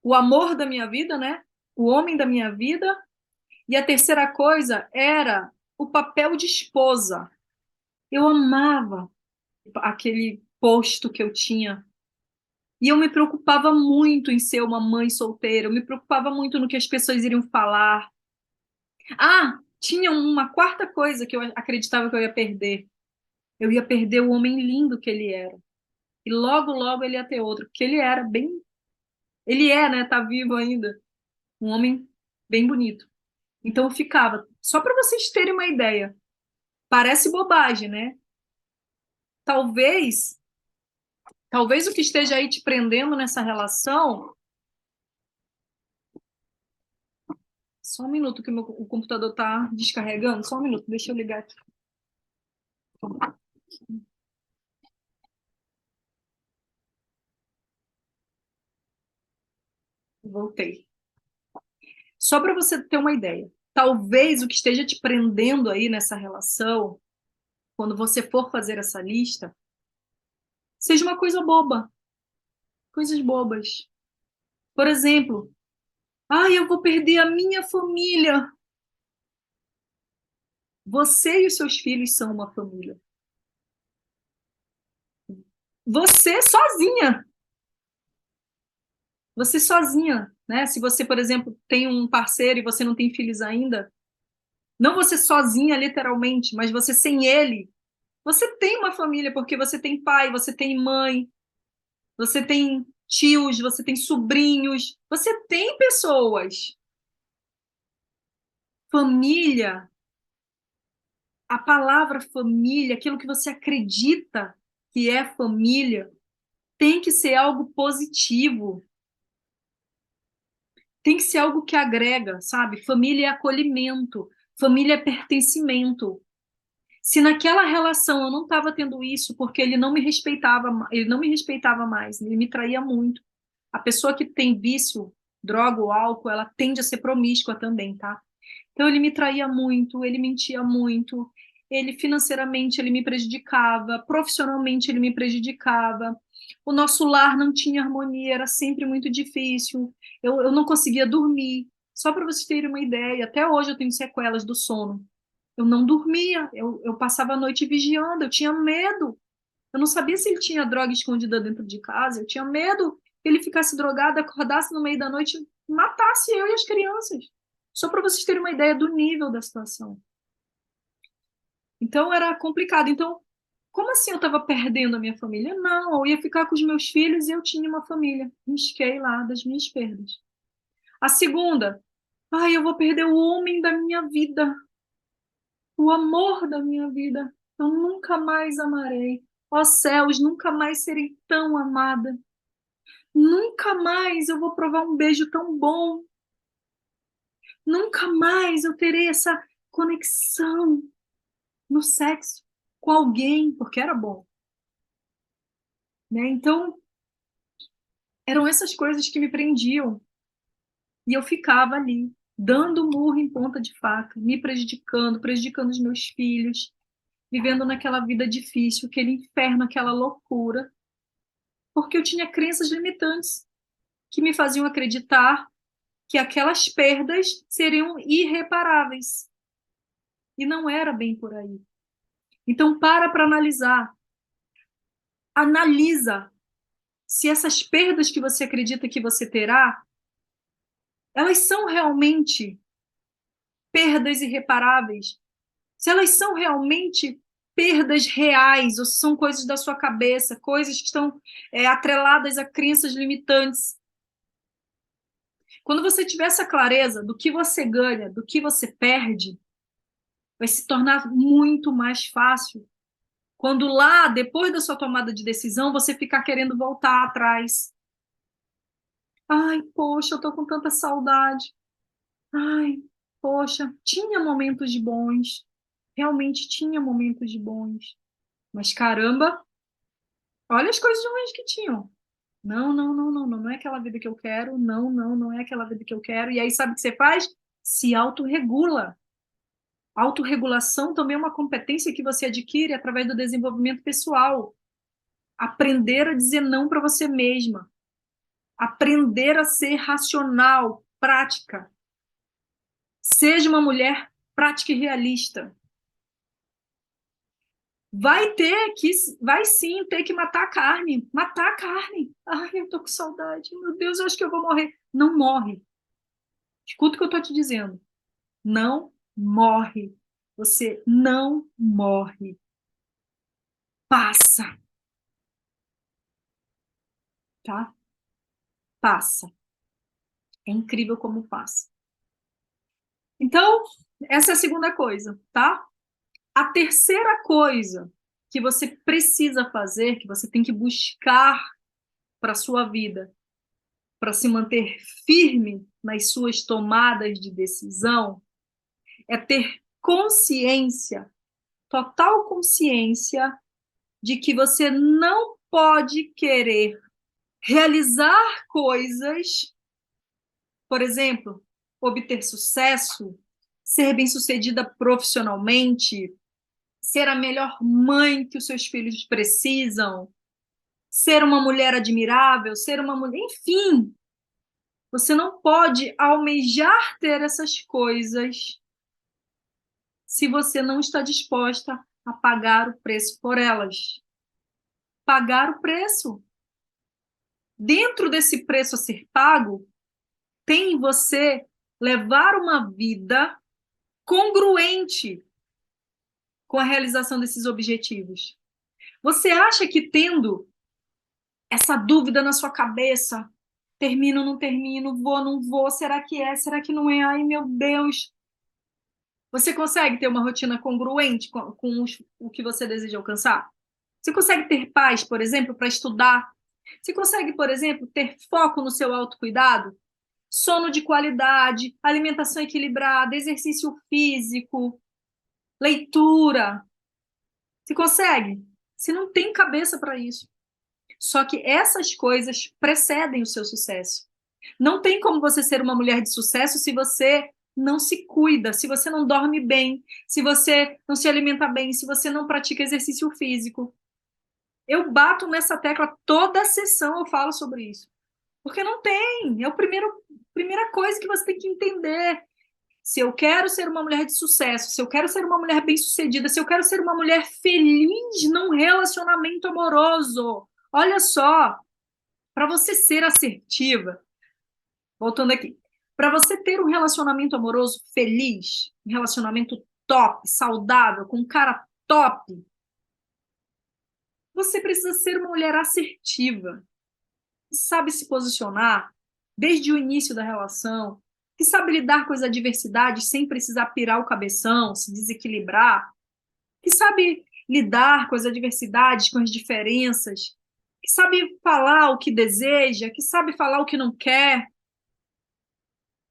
o amor da minha vida, né? O homem da minha vida. E a terceira coisa era o papel de esposa. Eu amava aquele posto que eu tinha. E eu me preocupava muito em ser uma mãe solteira. Eu me preocupava muito no que as pessoas iriam falar. Ah, tinha uma quarta coisa que eu acreditava que eu ia perder. Eu ia perder o homem lindo que ele era. E logo, logo ele ia ter outro. Porque ele era bem. Ele né? Tá vivo ainda. Um homem bem bonito. Então eu ficava. Só para vocês terem uma ideia. Parece bobagem, né? talvez o que esteja aí te prendendo nessa relação. Só um minuto que o computador está descarregando. Só um minuto, deixa eu ligar aqui. Voltei. Só para você ter uma ideia. Talvez o que esteja te prendendo aí nessa relação, quando você for fazer essa lista, seja uma coisa boba. Coisas bobas. Por exemplo, eu vou perder a minha família. Você e os seus filhos são uma família. Você sozinha. Você sozinha, né? Se você, por exemplo, tem um parceiro e você não tem filhos ainda, não você sozinha, literalmente, mas você sem ele, você tem uma família, porque você tem pai, você tem mãe, você tem tios, você tem sobrinhos, você tem pessoas. Família, a palavra família, aquilo que você acredita que é família, tem que ser algo positivo. Tem que ser algo que agrega, sabe? Família é acolhimento, família é pertencimento. Se naquela relação eu não estava tendo isso porque ele não me respeitava mais, ele me traía muito. A pessoa que tem vício, droga ou álcool, ela tende a ser promíscua também, tá? Então ele me traía muito, ele mentia muito, ele financeiramente ele me prejudicava, profissionalmente ele me prejudicava. O nosso lar não tinha harmonia, era sempre muito difícil. Eu não conseguia dormir. Só para vocês terem uma ideia, até hoje eu tenho sequelas do sono. Eu não dormia, eu passava a noite vigiando, eu tinha medo. Eu não sabia se ele tinha droga escondida dentro de casa, eu tinha medo que ele ficasse drogado, acordasse no meio da noite e matasse eu e as crianças. Só para vocês terem uma ideia do nível da situação. Então era complicado. Então, como assim eu estava perdendo a minha família? Não, eu ia ficar com os meus filhos e eu tinha uma família. Risquei lá das minhas perdas. A segunda, eu vou perder o homem da minha vida, o amor da minha vida. Eu nunca mais amarei. Ó céus, nunca mais serei tão amada. Nunca mais eu vou provar um beijo tão bom. Nunca mais eu terei essa conexão no sexo com alguém, porque era bom, né? Então, eram essas coisas que me prendiam. E eu ficava ali, dando murro em ponta de faca, me prejudicando, prejudicando os meus filhos, vivendo naquela vida difícil, aquele inferno, aquela loucura, porque eu tinha crenças limitantes que me faziam acreditar que aquelas perdas seriam irreparáveis. E não era bem por aí. Então, para analisar. Analisa se essas perdas que você acredita que você terá, elas são realmente perdas irreparáveis. Se elas são realmente perdas reais, ou se são coisas da sua cabeça, coisas que estão atreladas a crenças limitantes. Quando você tiver essa clareza do que você ganha, do que você perde, vai se tornar muito mais fácil. Quando lá, depois da sua tomada de decisão, você ficar querendo voltar atrás. Ai, poxa, eu tô com tanta saudade. Ai, poxa, tinha momentos bons. Realmente tinha momentos bons. Mas caramba, olha as coisas ruins que tinham. Não, não, não, não, não, não é aquela vida que eu quero. Não, não, não é aquela vida que eu quero. E aí, sabe o que você faz? Se autorregula. Autorregulação também é uma competência que você adquire através do desenvolvimento pessoal. Aprender a dizer não para você mesma. Aprender a ser racional, prática. Seja uma mulher prática e realista. Vai sim ter que matar a carne. Matar a carne. Ai, eu tô com saudade. Meu Deus, eu acho que eu vou morrer. Não morre. Escuta o que eu tô te dizendo. Não morre. Você não morre. Passa, tá? Passa. É incrível como passa. Então, essa é a segunda coisa, tá? A terceira coisa que você precisa fazer, que você tem que buscar para a sua vida, para se manter firme nas suas tomadas de decisão, é ter consciência, total consciência, de que você não pode querer realizar coisas, por exemplo, obter sucesso, ser bem-sucedida profissionalmente, ser a melhor mãe que os seus filhos precisam, ser uma mulher admirável, ser uma mulher, enfim, você não pode almejar ter essas coisas se você não está disposta a pagar o preço por elas. Pagar o preço. Dentro desse preço a ser pago, tem você levar uma vida congruente com a realização desses objetivos. Você acha que tendo essa dúvida na sua cabeça, termino, não termino, vou, não vou, será que é, será que não é? Ai, meu Deus. Você consegue ter uma rotina congruente com o que você deseja alcançar? Você consegue ter paz, por exemplo, para estudar? Você consegue, por exemplo, ter foco no seu autocuidado? Sono de qualidade, alimentação equilibrada, exercício físico, leitura. Você consegue? Você não tem cabeça para isso. Só que essas coisas precedem o seu sucesso. Não tem como você ser uma mulher de sucesso se você não se cuida, se você não dorme bem, se você não se alimenta bem, se você não pratica exercício físico. Eu bato nessa tecla toda a sessão, eu falo sobre isso. Porque não tem. É a primeira coisa que você tem que entender. Se eu quero ser uma mulher de sucesso, se eu quero ser uma mulher bem-sucedida, se eu quero ser uma mulher feliz num relacionamento amoroso, olha só, para você ser assertiva, voltando aqui, para você ter um relacionamento amoroso feliz, um relacionamento top, saudável, com um cara top, você precisa ser uma mulher assertiva, que sabe se posicionar desde o início da relação, que sabe lidar com as adversidades sem precisar pirar o cabeção, se desequilibrar, que sabe lidar com as adversidades, com as diferenças, que sabe falar o que deseja, que sabe falar o que não quer.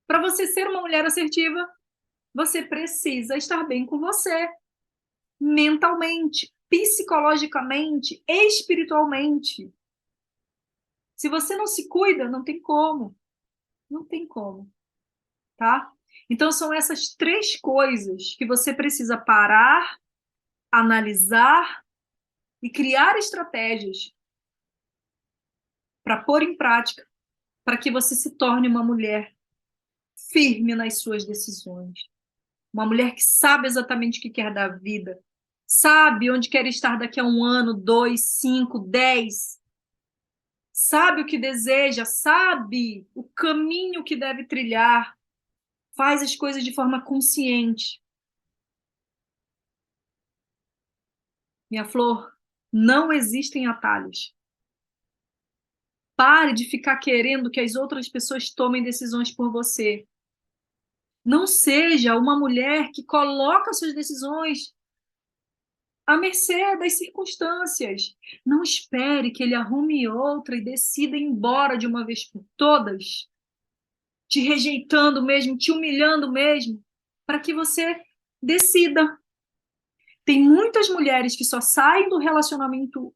Para você ser uma mulher assertiva, você precisa estar bem com você, mentalmente, psicologicamente, espiritualmente. Se você não se cuida, não tem como. Não tem como, tá? Então, são essas três coisas que você precisa parar, analisar e criar estratégias para pôr em prática, para que você se torne uma mulher firme nas suas decisões. Uma mulher que sabe exatamente o que quer da vida, sabe onde quer estar daqui a 1 ano, 2, 5, 10, sabe o que deseja, sabe o caminho que deve trilhar, faz as coisas de forma consciente. Minha flor, não existem atalhos. Pare de ficar querendo que as outras pessoas tomem decisões por você. Não seja uma mulher que coloca suas decisões à mercê das circunstâncias. Não espere que ele arrume outra e decida ir embora de uma vez por todas, te rejeitando mesmo, te humilhando mesmo, para que você decida. Tem muitas mulheres que só saem do relacionamento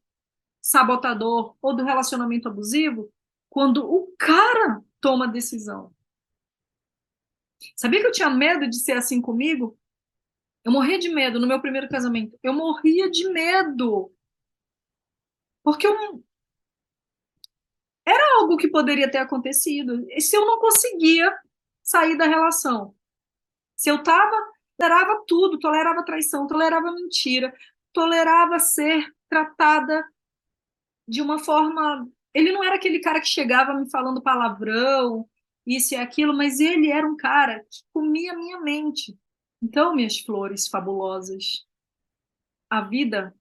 sabotador ou do relacionamento abusivo quando o cara toma a decisão. Sabia que eu tinha medo de ser assim comigo? Eu morria de medo no meu primeiro casamento. Eu morria de medo. Porque era algo que poderia ter acontecido. E se eu não conseguia sair da relação? Se eu estava, tolerava tudo, tolerava traição, tolerava mentira, tolerava ser tratada de uma forma. Ele não era aquele cara que chegava me falando palavrão, isso e aquilo, mas ele era um cara que comia a minha mente. Então, minhas flores fabulosas, a vida,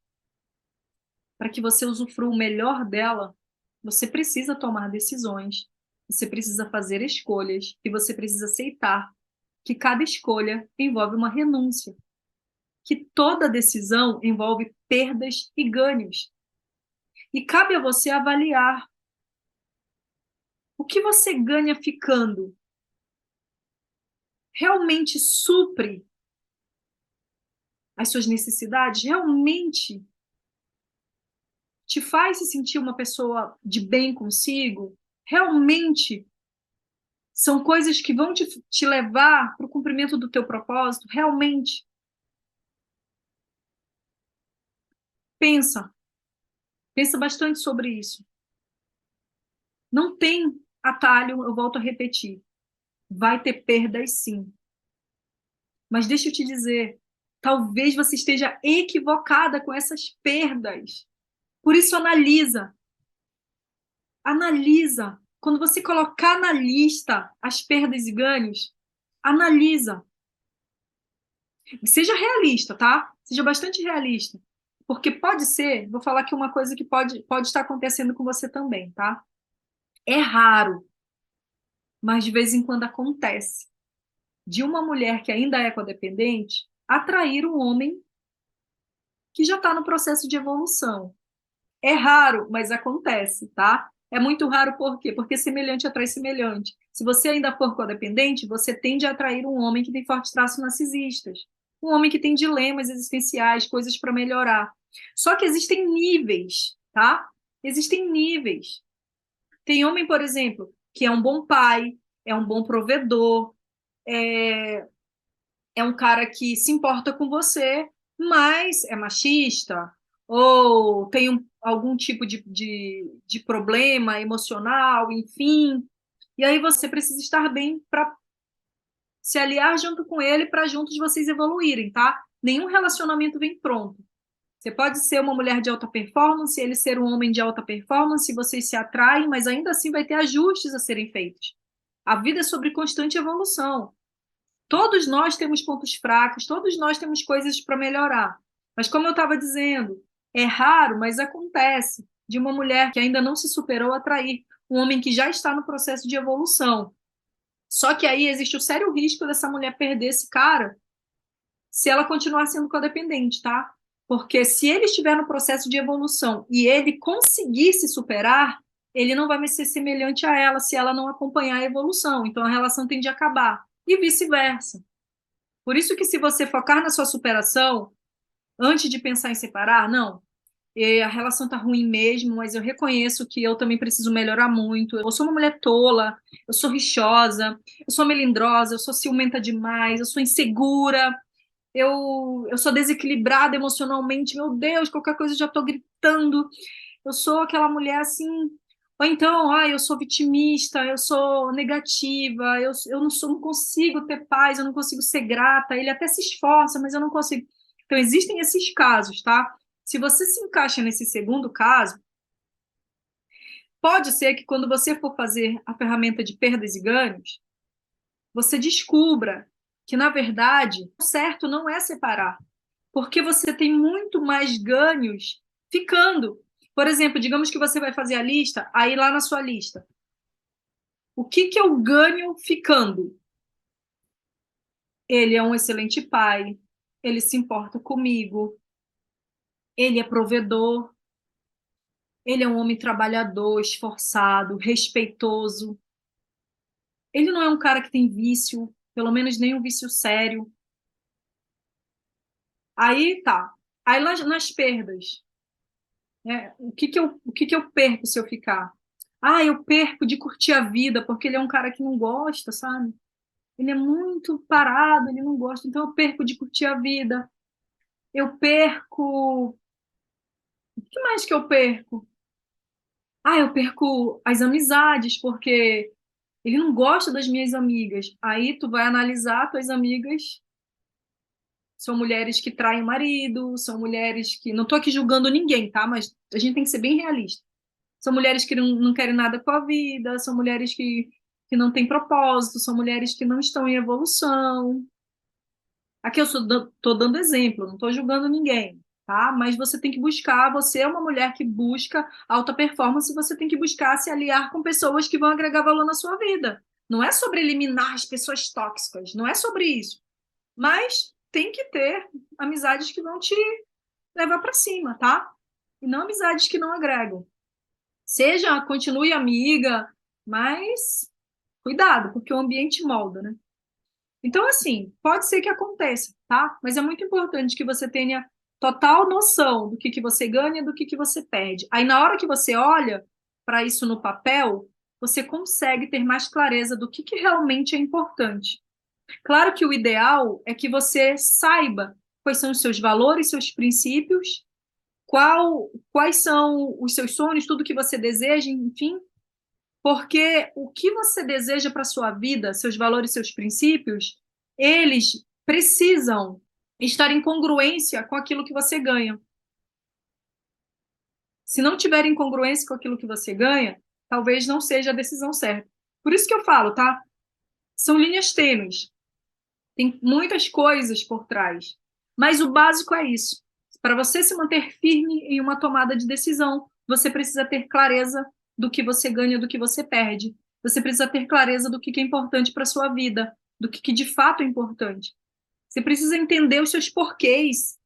para que você usufrua o melhor dela, você precisa tomar decisões, você precisa fazer escolhas e você precisa aceitar que cada escolha envolve uma renúncia. que toda decisão envolve perdas e ganhos. E cabe a você avaliar o que você ganha ficando. Realmente supre as suas necessidades? Realmente te faz se sentir uma pessoa de bem consigo? Realmente são coisas que vão te levar para o cumprimento do teu propósito? Realmente? Pensa. Pensa bastante sobre isso. Não tem atalho, eu volto a repetir. Vai ter perdas, sim. Mas deixa eu te dizer, talvez você esteja equivocada com essas perdas. Por isso, analisa. Analisa. Quando você colocar na lista as perdas e ganhos, analisa. Seja realista, tá? Seja bastante realista. Porque pode ser, vou falar aqui uma coisa que pode estar acontecendo com você também, tá? É raro, mas de vez em quando acontece de uma mulher que ainda é codependente atrair um homem que já está no processo de evolução. É raro, mas acontece, tá? É muito raro por quê? Porque semelhante atrai semelhante. Se você ainda for codependente, você tende a atrair um homem que tem fortes traços narcisistas. Um homem que tem dilemas existenciais, coisas para melhorar. Só que existem níveis, tá? Existem níveis. Tem homem, por exemplo, que é um bom pai, é um bom provedor, é um cara que se importa com você, mas é machista, ou tem algum tipo de problema emocional, enfim. E aí você precisa estar bem para se aliar junto com ele para juntos vocês evoluírem, tá? Nenhum relacionamento vem pronto. Você pode ser uma mulher de alta performance, ele ser um homem de alta performance, vocês se atraem, mas ainda assim vai ter ajustes a serem feitos. A vida é sobre constante evolução. Todos nós temos pontos fracos, todos nós temos coisas para melhorar. Mas, como eu estava dizendo, é raro, mas acontece de uma mulher que ainda não se superou atrair um homem que já está no processo de evolução. Só que aí existe o sério risco dessa mulher perder esse cara se ela continuar sendo codependente, tá? Porque se ele estiver no processo de evolução e ele conseguir se superar, ele não vai mais ser semelhante a ela se ela não acompanhar a evolução. Então a relação tende a acabar. E vice-versa. Por isso que se você focar na sua superação, antes de pensar em separar, não, a relação tá ruim mesmo, mas eu reconheço que eu também preciso melhorar muito. Eu sou uma mulher tola, eu sou rixosa, eu sou melindrosa, eu sou ciumenta demais, eu sou insegura, eu sou desequilibrada emocionalmente, meu Deus, qualquer coisa eu já tô gritando. Eu sou aquela mulher assim, ou então, eu sou vitimista, eu sou negativa, não consigo ter paz, eu não consigo ser grata. Ele até se esforça, mas eu não consigo. Então, existem esses casos, tá? Se você se encaixa nesse segundo caso, pode ser que quando você for fazer a ferramenta de perdas e ganhos, você descubra que, na verdade, o certo não é separar, porque você tem muito mais ganhos ficando. Por exemplo, digamos que você vai fazer a lista, aí lá na sua lista, o que eu ganho ficando? Ele é um excelente pai, ele se importa comigo, ele é provedor, ele é um homem trabalhador, esforçado, respeitoso. Ele não é um cara que tem vício, pelo menos nenhum vício sério. Aí tá. Aí nas perdas, né? O que que eu perco se eu ficar? Eu perco de curtir a vida, porque ele é um cara que não gosta, sabe? Ele é muito parado, ele não gosta, então eu perco de curtir a vida. Eu perco. O que mais que eu perco? Eu perco as amizades, porque ele não gosta das minhas amigas. Aí tu vai analisar tuas amigas. São mulheres que traem o marido, são mulheres que. Não tô aqui julgando ninguém, tá? Mas a gente tem que ser bem realista. São mulheres que não querem nada com a vida, são mulheres que não têm propósito, são mulheres que não estão em evolução. Aqui eu estou dando exemplo, não estou julgando ninguém, tá? Mas você tem que buscar, você é uma mulher que busca alta performance, você tem que buscar se aliar com pessoas que vão agregar valor na sua vida. Não é sobre eliminar as pessoas tóxicas, não é sobre isso. Mas tem que ter amizades que vão te levar para cima, tá? E não amizades que não agregam. Continue amiga, mas cuidado, porque o ambiente molda, né? Então, assim, pode ser que aconteça, tá? Mas é muito importante que você tenha total noção do que você ganha e do que você perde. Aí, na hora que você olha para isso no papel, você consegue ter mais clareza do que realmente é importante. Claro que o ideal é que você saiba quais são os seus valores, seus princípios, quais são os seus sonhos, tudo que você deseja, enfim, porque o que você deseja para a sua vida, seus valores, seus princípios, eles precisam estar em congruência com aquilo que você ganha. Se não tiver em congruência com aquilo que você ganha, talvez não seja a decisão certa. Por isso que eu falo, tá? São linhas tênues. Tem muitas coisas por trás. Mas o básico é isso. Para você se manter firme em uma tomada de decisão, você precisa ter clareza do que você ganha, do que você perde. Você precisa ter clareza do que é importante para a sua vida, do que de fato é importante. Você precisa entender os seus porquês.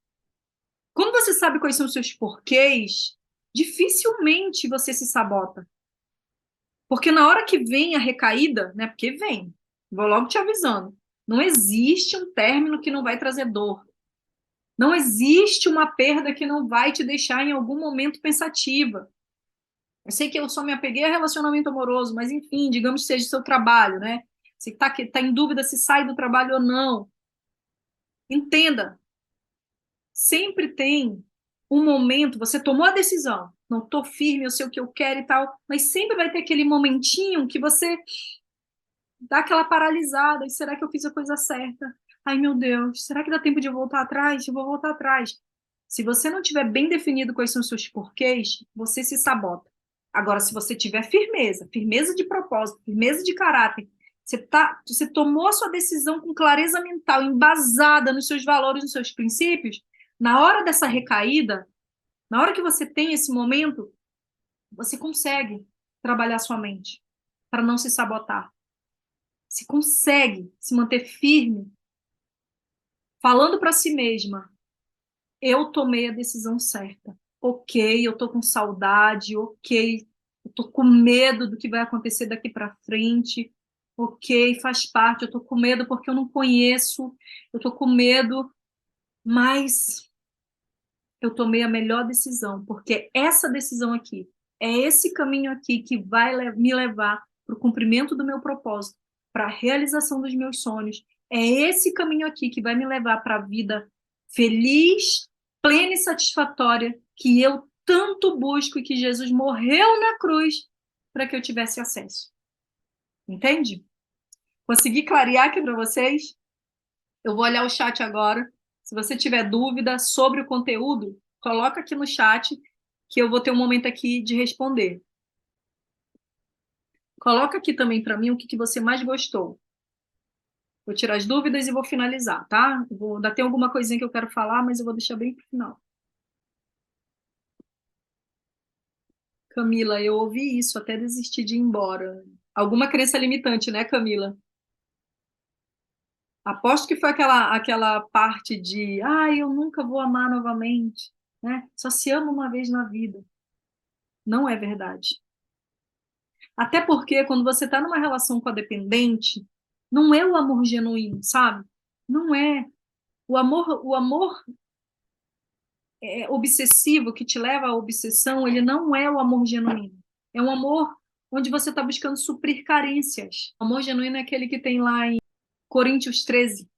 Quando você sabe quais são os seus porquês, dificilmente você se sabota. Porque na hora que vem a recaída, né? Porque vem, vou logo te avisando, não existe um término que não vai trazer dor. Não existe uma perda que não vai te deixar em algum momento pensativa. Eu sei que eu só me apeguei a relacionamento amoroso, mas enfim, digamos que seja seu trabalho, né? Você tá em dúvida se sai do trabalho ou não. Entenda, sempre tem um momento, você tomou a decisão, não estou firme, eu sei o que eu quero e tal, mas sempre vai ter aquele momentinho que você dá aquela paralisada, e será que eu fiz a coisa certa? Ai, meu Deus, será que dá tempo de eu voltar atrás? Eu vou voltar atrás. Se você não tiver bem definido quais são os seus porquês, você se sabota. Agora, se você tiver firmeza, firmeza de propósito, firmeza de caráter, você tomou a sua decisão com clareza mental, embasada nos seus valores, nos seus princípios, na hora dessa recaída, na hora que você tem esse momento, você consegue trabalhar sua mente para não se sabotar. Se consegue se manter firme, falando para si mesma, eu tomei a decisão certa. Ok, eu tô com saudade, ok, eu tô com medo do que vai acontecer daqui para frente, ok, faz parte, eu tô com medo porque eu não conheço, eu tô com medo, mas eu tomei a melhor decisão, porque essa decisão aqui, é esse caminho aqui que vai me levar para o cumprimento do meu propósito, para a realização dos meus sonhos. É esse caminho aqui que vai me levar para a vida feliz, plena e satisfatória que eu tanto busco e que Jesus morreu na cruz para que eu tivesse acesso. Entende? Consegui clarear aqui para vocês? Eu vou olhar o chat agora. Se você tiver dúvida sobre o conteúdo, coloca aqui no chat que eu vou ter um momento aqui de responder. Coloca aqui também para mim o que você mais gostou. Vou tirar as dúvidas e vou finalizar, tá? Ainda tem alguma coisinha que eu quero falar, mas eu vou deixar bem para o final. Camila, eu ouvi isso até desistir de ir embora. Alguma crença limitante, né, Camila? Aposto que foi aquela parte de, eu nunca vou amar novamente, né? Só se ama uma vez na vida. Não é verdade. Até porque quando você está numa relação com a dependente, não é o amor genuíno, sabe? Não é. O amor obsessivo que te leva à obsessão, ele não é o amor genuíno. É um amor onde você está buscando suprir carências. O amor genuíno é aquele que tem lá em Coríntios 13.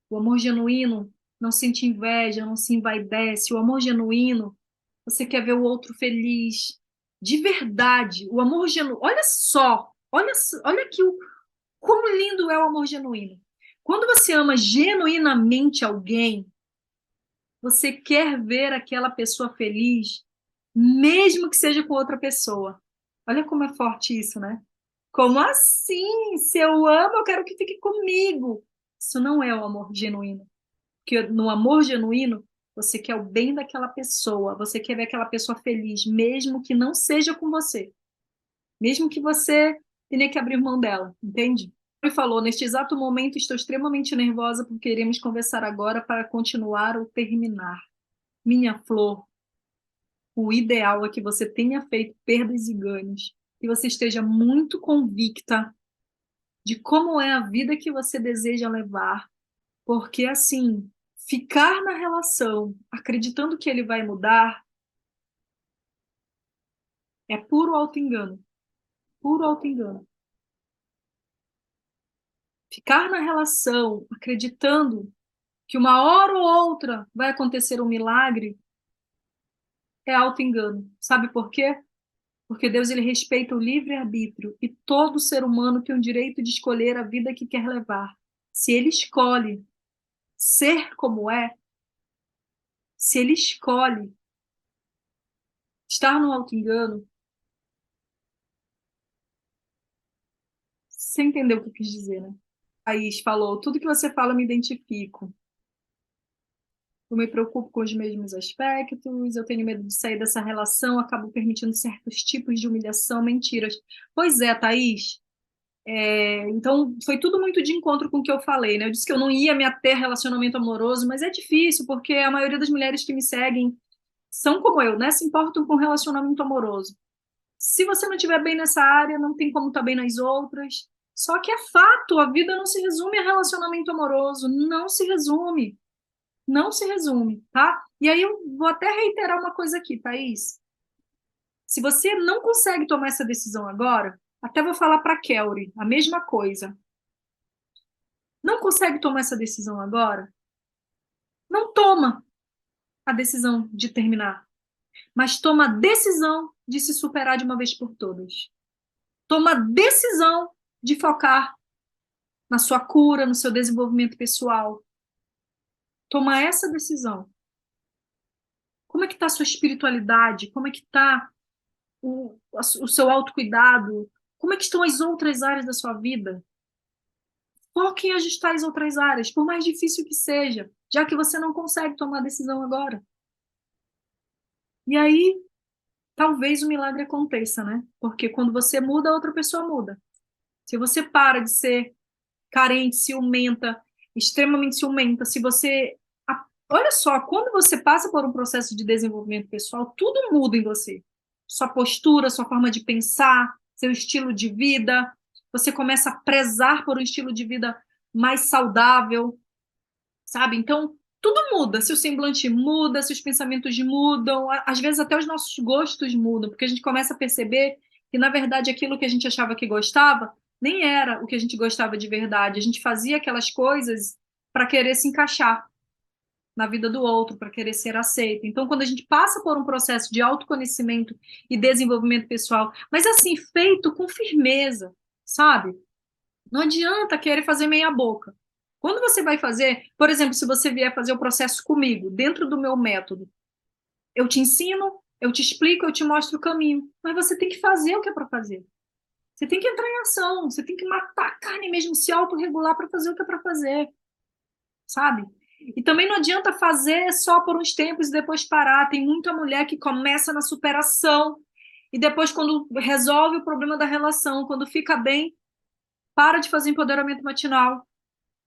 O amor genuíno não sente inveja, não se envaidece. O amor genuíno, você quer ver o outro feliz. De verdade, o amor genuíno. Olha só, olha aqui como lindo é o amor genuíno. Quando você ama genuinamente alguém, você quer ver aquela pessoa feliz, mesmo que seja com outra pessoa. Olha como é forte isso, né? Como assim? Se eu amo, eu quero que fique comigo. Isso não é o amor genuíno. Porque no amor genuíno, você quer o bem daquela pessoa, você quer ver aquela pessoa feliz, mesmo que não seja com você. Mesmo que você tenha que abrir mão dela, entende? Ele falou, neste exato momento estou extremamente nervosa porque iremos conversar agora para continuar ou terminar. Minha flor, o ideal é que você tenha feito perdas e ganhos, que você esteja muito convicta de como é a vida que você deseja levar, porque assim, ficar na relação acreditando que ele vai mudar é puro auto-engano, puro auto-engano. Ficar na relação acreditando que uma hora ou outra vai acontecer um milagre é auto-engano. Sabe por quê? Porque Deus ele respeita o livre-arbítrio e todo ser humano tem o direito de escolher a vida que quer levar. Se ele escolhe ser como é, se ele escolhe estar no auto-engano, você entendeu o que eu quis dizer, né? Thaís falou, tudo que você fala eu me identifico. Eu me preocupo com os mesmos aspectos, eu tenho medo de sair dessa relação, acabo permitindo certos tipos de humilhação, mentiras. Pois é, Thaís. Então, foi tudo muito de encontro com o que eu falei, né? Eu disse que eu não ia me ater a relacionamento amoroso, mas é difícil, porque a maioria das mulheres que me seguem são como eu, né? Se importam com relacionamento amoroso. Se você não estiver bem nessa área, não tem como estar bem nas outras. Só que é fato, a vida não se resume a relacionamento amoroso, não se resume. Não se resume, tá? E aí eu vou até reiterar uma coisa aqui, Thaís. Se você não consegue tomar essa decisão agora, até vou falar para a Kelly a mesma coisa. Não consegue tomar essa decisão agora? Não toma a decisão de terminar, mas toma a decisão de se superar de uma vez por todas. Toma a decisão de focar na sua cura, no seu desenvolvimento pessoal. Toma essa decisão. Como é que está a sua espiritualidade? Como é que está o seu autocuidado? Como é que estão as outras áreas da sua vida? Foque em ajustar as outras áreas, por mais difícil que seja, já que você não consegue tomar a decisão agora. E aí, talvez o milagre aconteça, né? Porque quando você muda, a outra pessoa muda. Se você para de ser carente, ciumenta, extremamente ciumenta, se você. Olha só, quando você passa por um processo de desenvolvimento pessoal, tudo muda em você. Sua postura, sua forma de pensar, seu estilo de vida. Você começa a prezar por um estilo de vida mais saudável, sabe? Então, tudo muda. Se o semblante muda, se os pensamentos mudam, às vezes até os nossos gostos mudam, porque a gente começa a perceber que, na verdade, aquilo que a gente achava que gostava nem era o que a gente gostava de verdade. A gente fazia aquelas coisas para querer se encaixar na vida do outro, para querer ser aceito. Então, quando a gente passa por um processo de autoconhecimento e desenvolvimento pessoal, mas assim, feito com firmeza, sabe? Não adianta querer fazer meia boca. Quando você vai fazer, por exemplo, se você vier fazer o processo comigo, dentro do meu método, eu te ensino, eu te explico, eu te mostro o caminho, mas você tem que fazer o que é para fazer. Você tem que entrar em ação, você tem que matar a carne mesmo, se autorregular para fazer o que é para fazer, sabe? E também não adianta fazer só por uns tempos e depois parar. Tem muita mulher que começa na superação e depois, quando resolve o problema da relação, quando fica bem, para de fazer empoderamento matinal,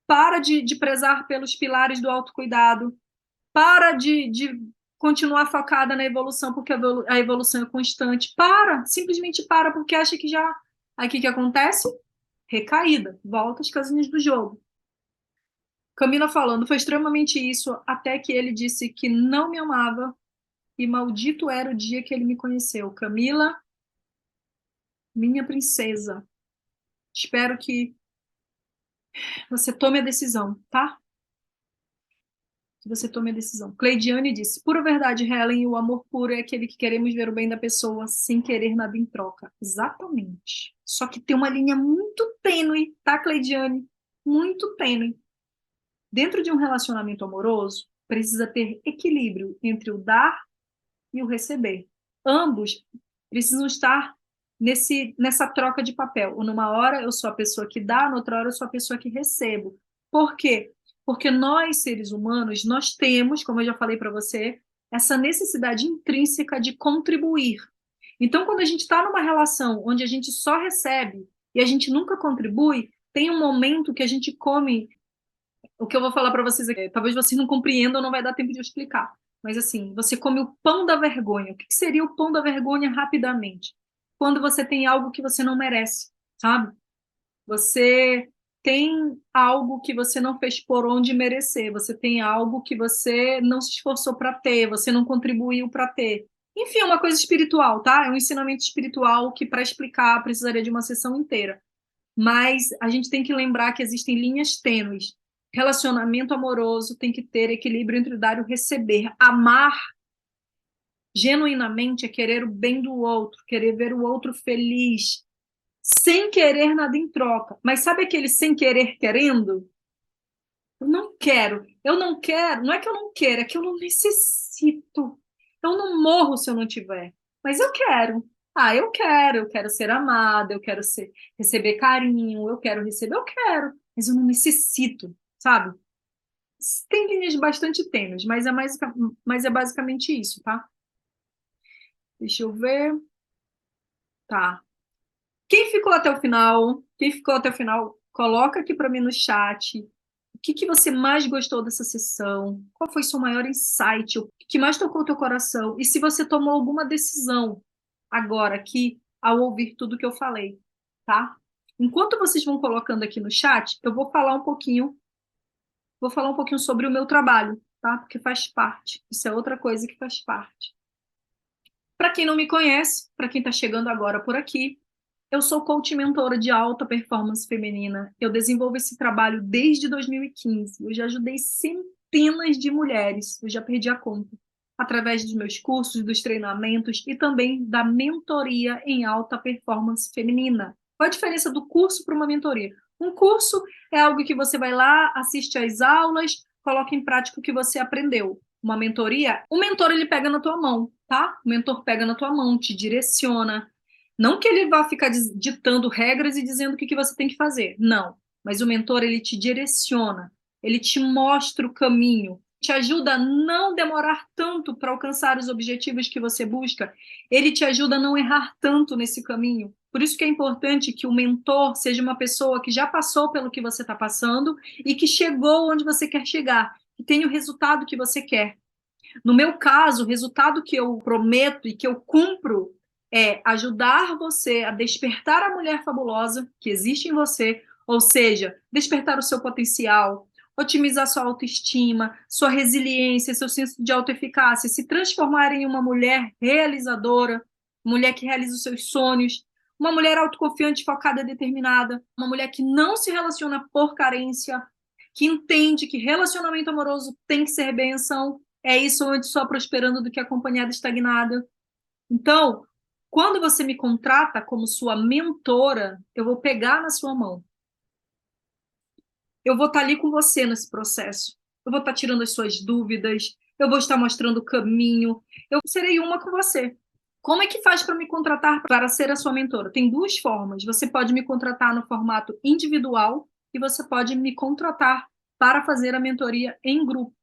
para de prezar pelos pilares do autocuidado, para de continuar focada na evolução, porque a evolução é constante. Para, simplesmente para, porque acha que já. Aí o que acontece? Recaída, volta às casinhas do jogo. Camila falando, foi extremamente isso, até que ele disse que não me amava e maldito era o dia que ele me conheceu. Camila, minha princesa, espero que você tome a decisão, tá? Que você tome a decisão. Cleidiane disse, pura verdade, Helen, o amor puro é aquele que queremos ver o bem da pessoa sem querer nada em troca. Exatamente. Só que tem uma linha muito tênue, tá, Cleidiane? Muito tênue. Dentro de um relacionamento amoroso, precisa ter equilíbrio entre o dar e o receber. Ambos precisam estar nessa troca de papel. Ou numa hora eu sou a pessoa que dá, noutra hora eu sou a pessoa que recebo. Por quê? Porque nós, seres humanos, nós temos, como eu já falei para você, essa necessidade intrínseca de contribuir. Então, quando a gente está numa relação onde a gente só recebe e a gente nunca contribui, Tem um momento que a gente come. O que eu vou falar para vocês aqui, talvez vocês não compreendam, não vai dar tempo de eu explicar. Mas assim, você come o pão da vergonha. O que seria o pão da vergonha rapidamente? Quando você tem algo que você não merece, sabe? Você tem algo que você não fez por onde merecer, você tem algo que você não se esforçou para ter, você não contribuiu para ter. Enfim, é uma coisa espiritual, tá? É um ensinamento espiritual que, para explicar, precisaria de uma sessão inteira. Mas a gente tem que lembrar que existem linhas tênues. Relacionamento amoroso tem que ter equilíbrio entre dar e o receber. Amar genuinamente é querer o bem do outro, querer ver o outro feliz, sem querer nada em troca. Mas sabe aquele sem querer querendo? Eu não quero, não é que eu não quero, é que eu não necessito. Eu não morro se eu não tiver, mas eu quero. Ah, eu quero ser amada, receber carinho, eu quero, mas eu não necessito, sabe? Tem linhas bastante tênues, mas é basicamente isso, tá? Deixa eu ver. Tá. Quem ficou até o final? Quem ficou até o final, coloca aqui para mim no chat. O que que você mais gostou dessa sessão? Qual foi seu maior insight? O que mais tocou o teu coração? E se você tomou alguma decisão agora aqui ao ouvir tudo que eu falei, tá? Enquanto vocês vão colocando aqui no chat, eu vou falar um pouquinho sobre o meu trabalho, tá? Porque faz parte. Isso é outra coisa que faz parte. Para quem não me conhece, para quem está chegando agora por aqui, eu sou coach e mentora de alta performance feminina. Eu desenvolvo esse trabalho desde 2015. Eu já ajudei centenas de mulheres, eu já perdi a conta, através dos meus cursos, dos treinamentos e também da mentoria em alta performance feminina. Qual a diferença do curso para uma mentoria? Um curso é algo que você vai lá, assiste às aulas, coloca em prática o que você aprendeu. Uma mentoria, o mentor ele pega na tua mão, tá? O mentor pega na tua mão, te direciona, não que ele vá ficar ditando regras e dizendo o que você tem que fazer. Não. Mas o mentor, ele te direciona, ele te mostra o caminho, te ajuda a não demorar tanto para alcançar os objetivos que você busca, ele te ajuda a não errar tanto nesse caminho. Por isso que é importante que o mentor seja uma pessoa que já passou pelo que você está passando e que chegou onde você quer chegar, que tenha o resultado que você quer. No meu caso, o resultado que eu prometo e que eu cumpro é ajudar você a despertar a mulher fabulosa que existe em você, ou seja, despertar o seu potencial, otimizar sua autoestima, sua resiliência, seu senso de autoeficácia, se transformar em uma mulher realizadora, mulher que realiza os seus sonhos, uma mulher autoconfiante, focada e determinada, uma mulher que não se relaciona por carência, que entende que relacionamento amoroso tem que ser bênção, é isso onde só prosperando do que acompanhada estagnada. Então, quando você me contrata como sua mentora, eu vou pegar na sua mão. Eu vou estar ali com você nesse processo. Eu vou estar tirando as suas dúvidas, eu vou estar mostrando o caminho, eu serei uma com você. Como é que faz para me contratar para ser a sua mentora? Tem duas formas. Você pode me contratar no formato individual e você pode me contratar para fazer a mentoria em grupo.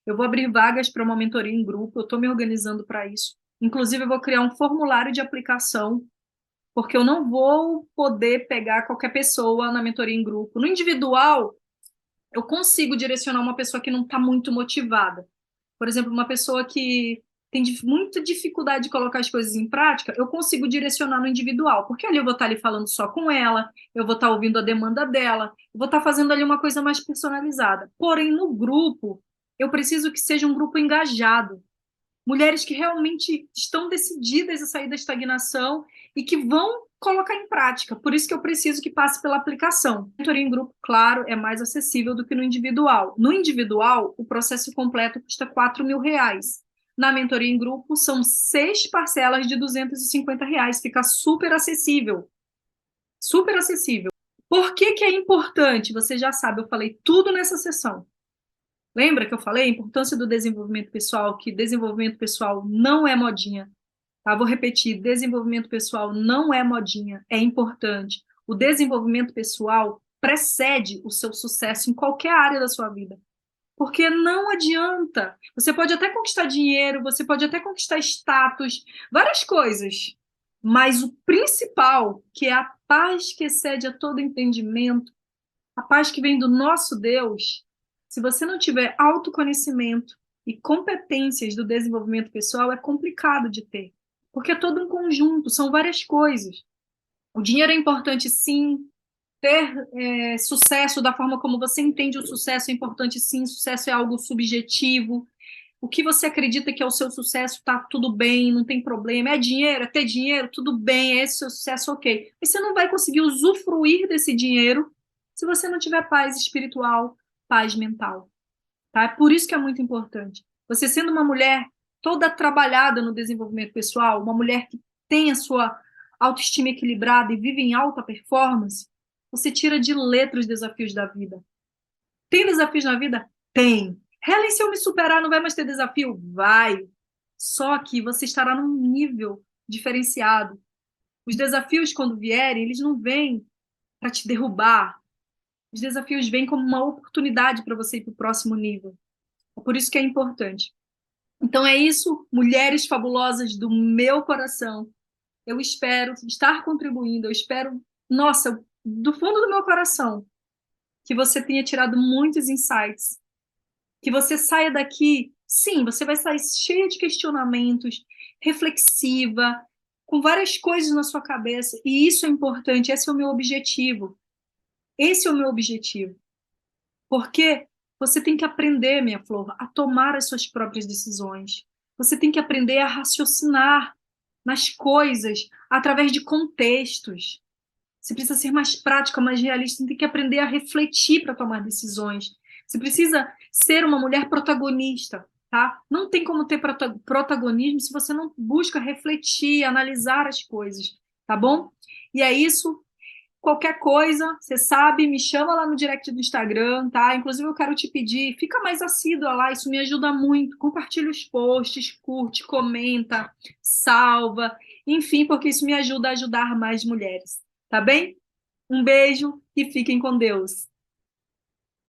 Eu vou abrir vagas para uma mentoria em grupo, eu estou me organizando para isso. Inclusive, eu vou criar um formulário de aplicação, porque eu não vou poder pegar qualquer pessoa na mentoria em grupo. No individual, eu consigo direcionar uma pessoa que não está muito motivada. Por exemplo, uma pessoa que tem muita dificuldade de colocar as coisas em prática, eu consigo direcionar no individual, porque ali eu vou estar ali falando só com ela, eu vou estar ouvindo a demanda dela, eu vou estar fazendo ali uma coisa mais personalizada. Porém, no grupo, eu preciso que seja um grupo engajado, mulheres que realmente estão decididas a sair da estagnação e que vão colocar em prática. Por isso que eu preciso que passe pela aplicação. A mentoria em grupo, claro, é mais acessível do que no individual. No individual, o processo completo custa R$ 4.000. Na mentoria em grupo, são 6 parcelas de R$ 250. Fica super acessível. Super acessível. Por que que é importante? Você já sabe, eu falei tudo nessa sessão. Lembra que eu falei a importância do desenvolvimento pessoal, que desenvolvimento pessoal não é modinha, tá? Vou repetir, desenvolvimento pessoal não é modinha, é importante. O desenvolvimento pessoal precede o seu sucesso em qualquer área da sua vida. Porque não adianta. Você pode até conquistar dinheiro, você pode até conquistar status, várias coisas. Mas o principal, que é a paz que excede a todo entendimento, A paz que vem do nosso Deus, se você não tiver autoconhecimento e competências do desenvolvimento pessoal, é complicado de ter. Porque é todo um conjunto, são várias coisas. O dinheiro é importante, sim. Ter sucesso da forma como você entende o sucesso é importante, sim. Sucesso é algo subjetivo. O que você acredita que é o seu sucesso, tá tudo bem, não tem problema. É dinheiro, é ter dinheiro, tudo bem, é esse o seu sucesso, ok. Mas você não vai conseguir usufruir desse dinheiro se você não tiver paz espiritual, paz mental, tá? É por isso que é muito importante. Você sendo uma mulher toda trabalhada no desenvolvimento pessoal, uma mulher que tem a sua autoestima equilibrada e vive em alta performance, você tira de letra os desafios da vida. Tem desafios na vida? Tem. Helen, se eu me superar, não vai mais ter desafio? Vai. Só que você estará num nível diferenciado. Os desafios, quando vierem, eles não vêm para te derrubar. Os desafios vêm como uma oportunidade para você ir para o próximo nível. É por isso que é importante. Então é isso, mulheres fabulosas do meu coração. Eu espero estar contribuindo, eu espero, nossa, do fundo do meu coração, que você tenha tirado muitos insights, que você saia daqui, sim, você vai sair cheia de questionamentos, reflexiva, com várias coisas na sua cabeça, e isso é importante, esse é o meu objetivo. Esse é o meu objetivo. Porque você tem que aprender, minha flor, a tomar as suas próprias decisões. Você tem que aprender a raciocinar nas coisas através de contextos. Você precisa ser mais prática, mais realista, você tem que aprender a refletir para tomar decisões. Você precisa ser uma mulher protagonista, tá? Não tem como ter protagonismo se você não busca refletir, analisar as coisas, tá bom? E é isso. Qualquer coisa, você sabe, me chama lá no direct do Instagram, tá? Inclusive, eu quero te pedir, fica mais assídua lá, isso me ajuda muito. Compartilha os posts, curte, comenta, salva, enfim, porque isso me ajuda a ajudar mais mulheres, tá bem? Um beijo e fiquem com Deus.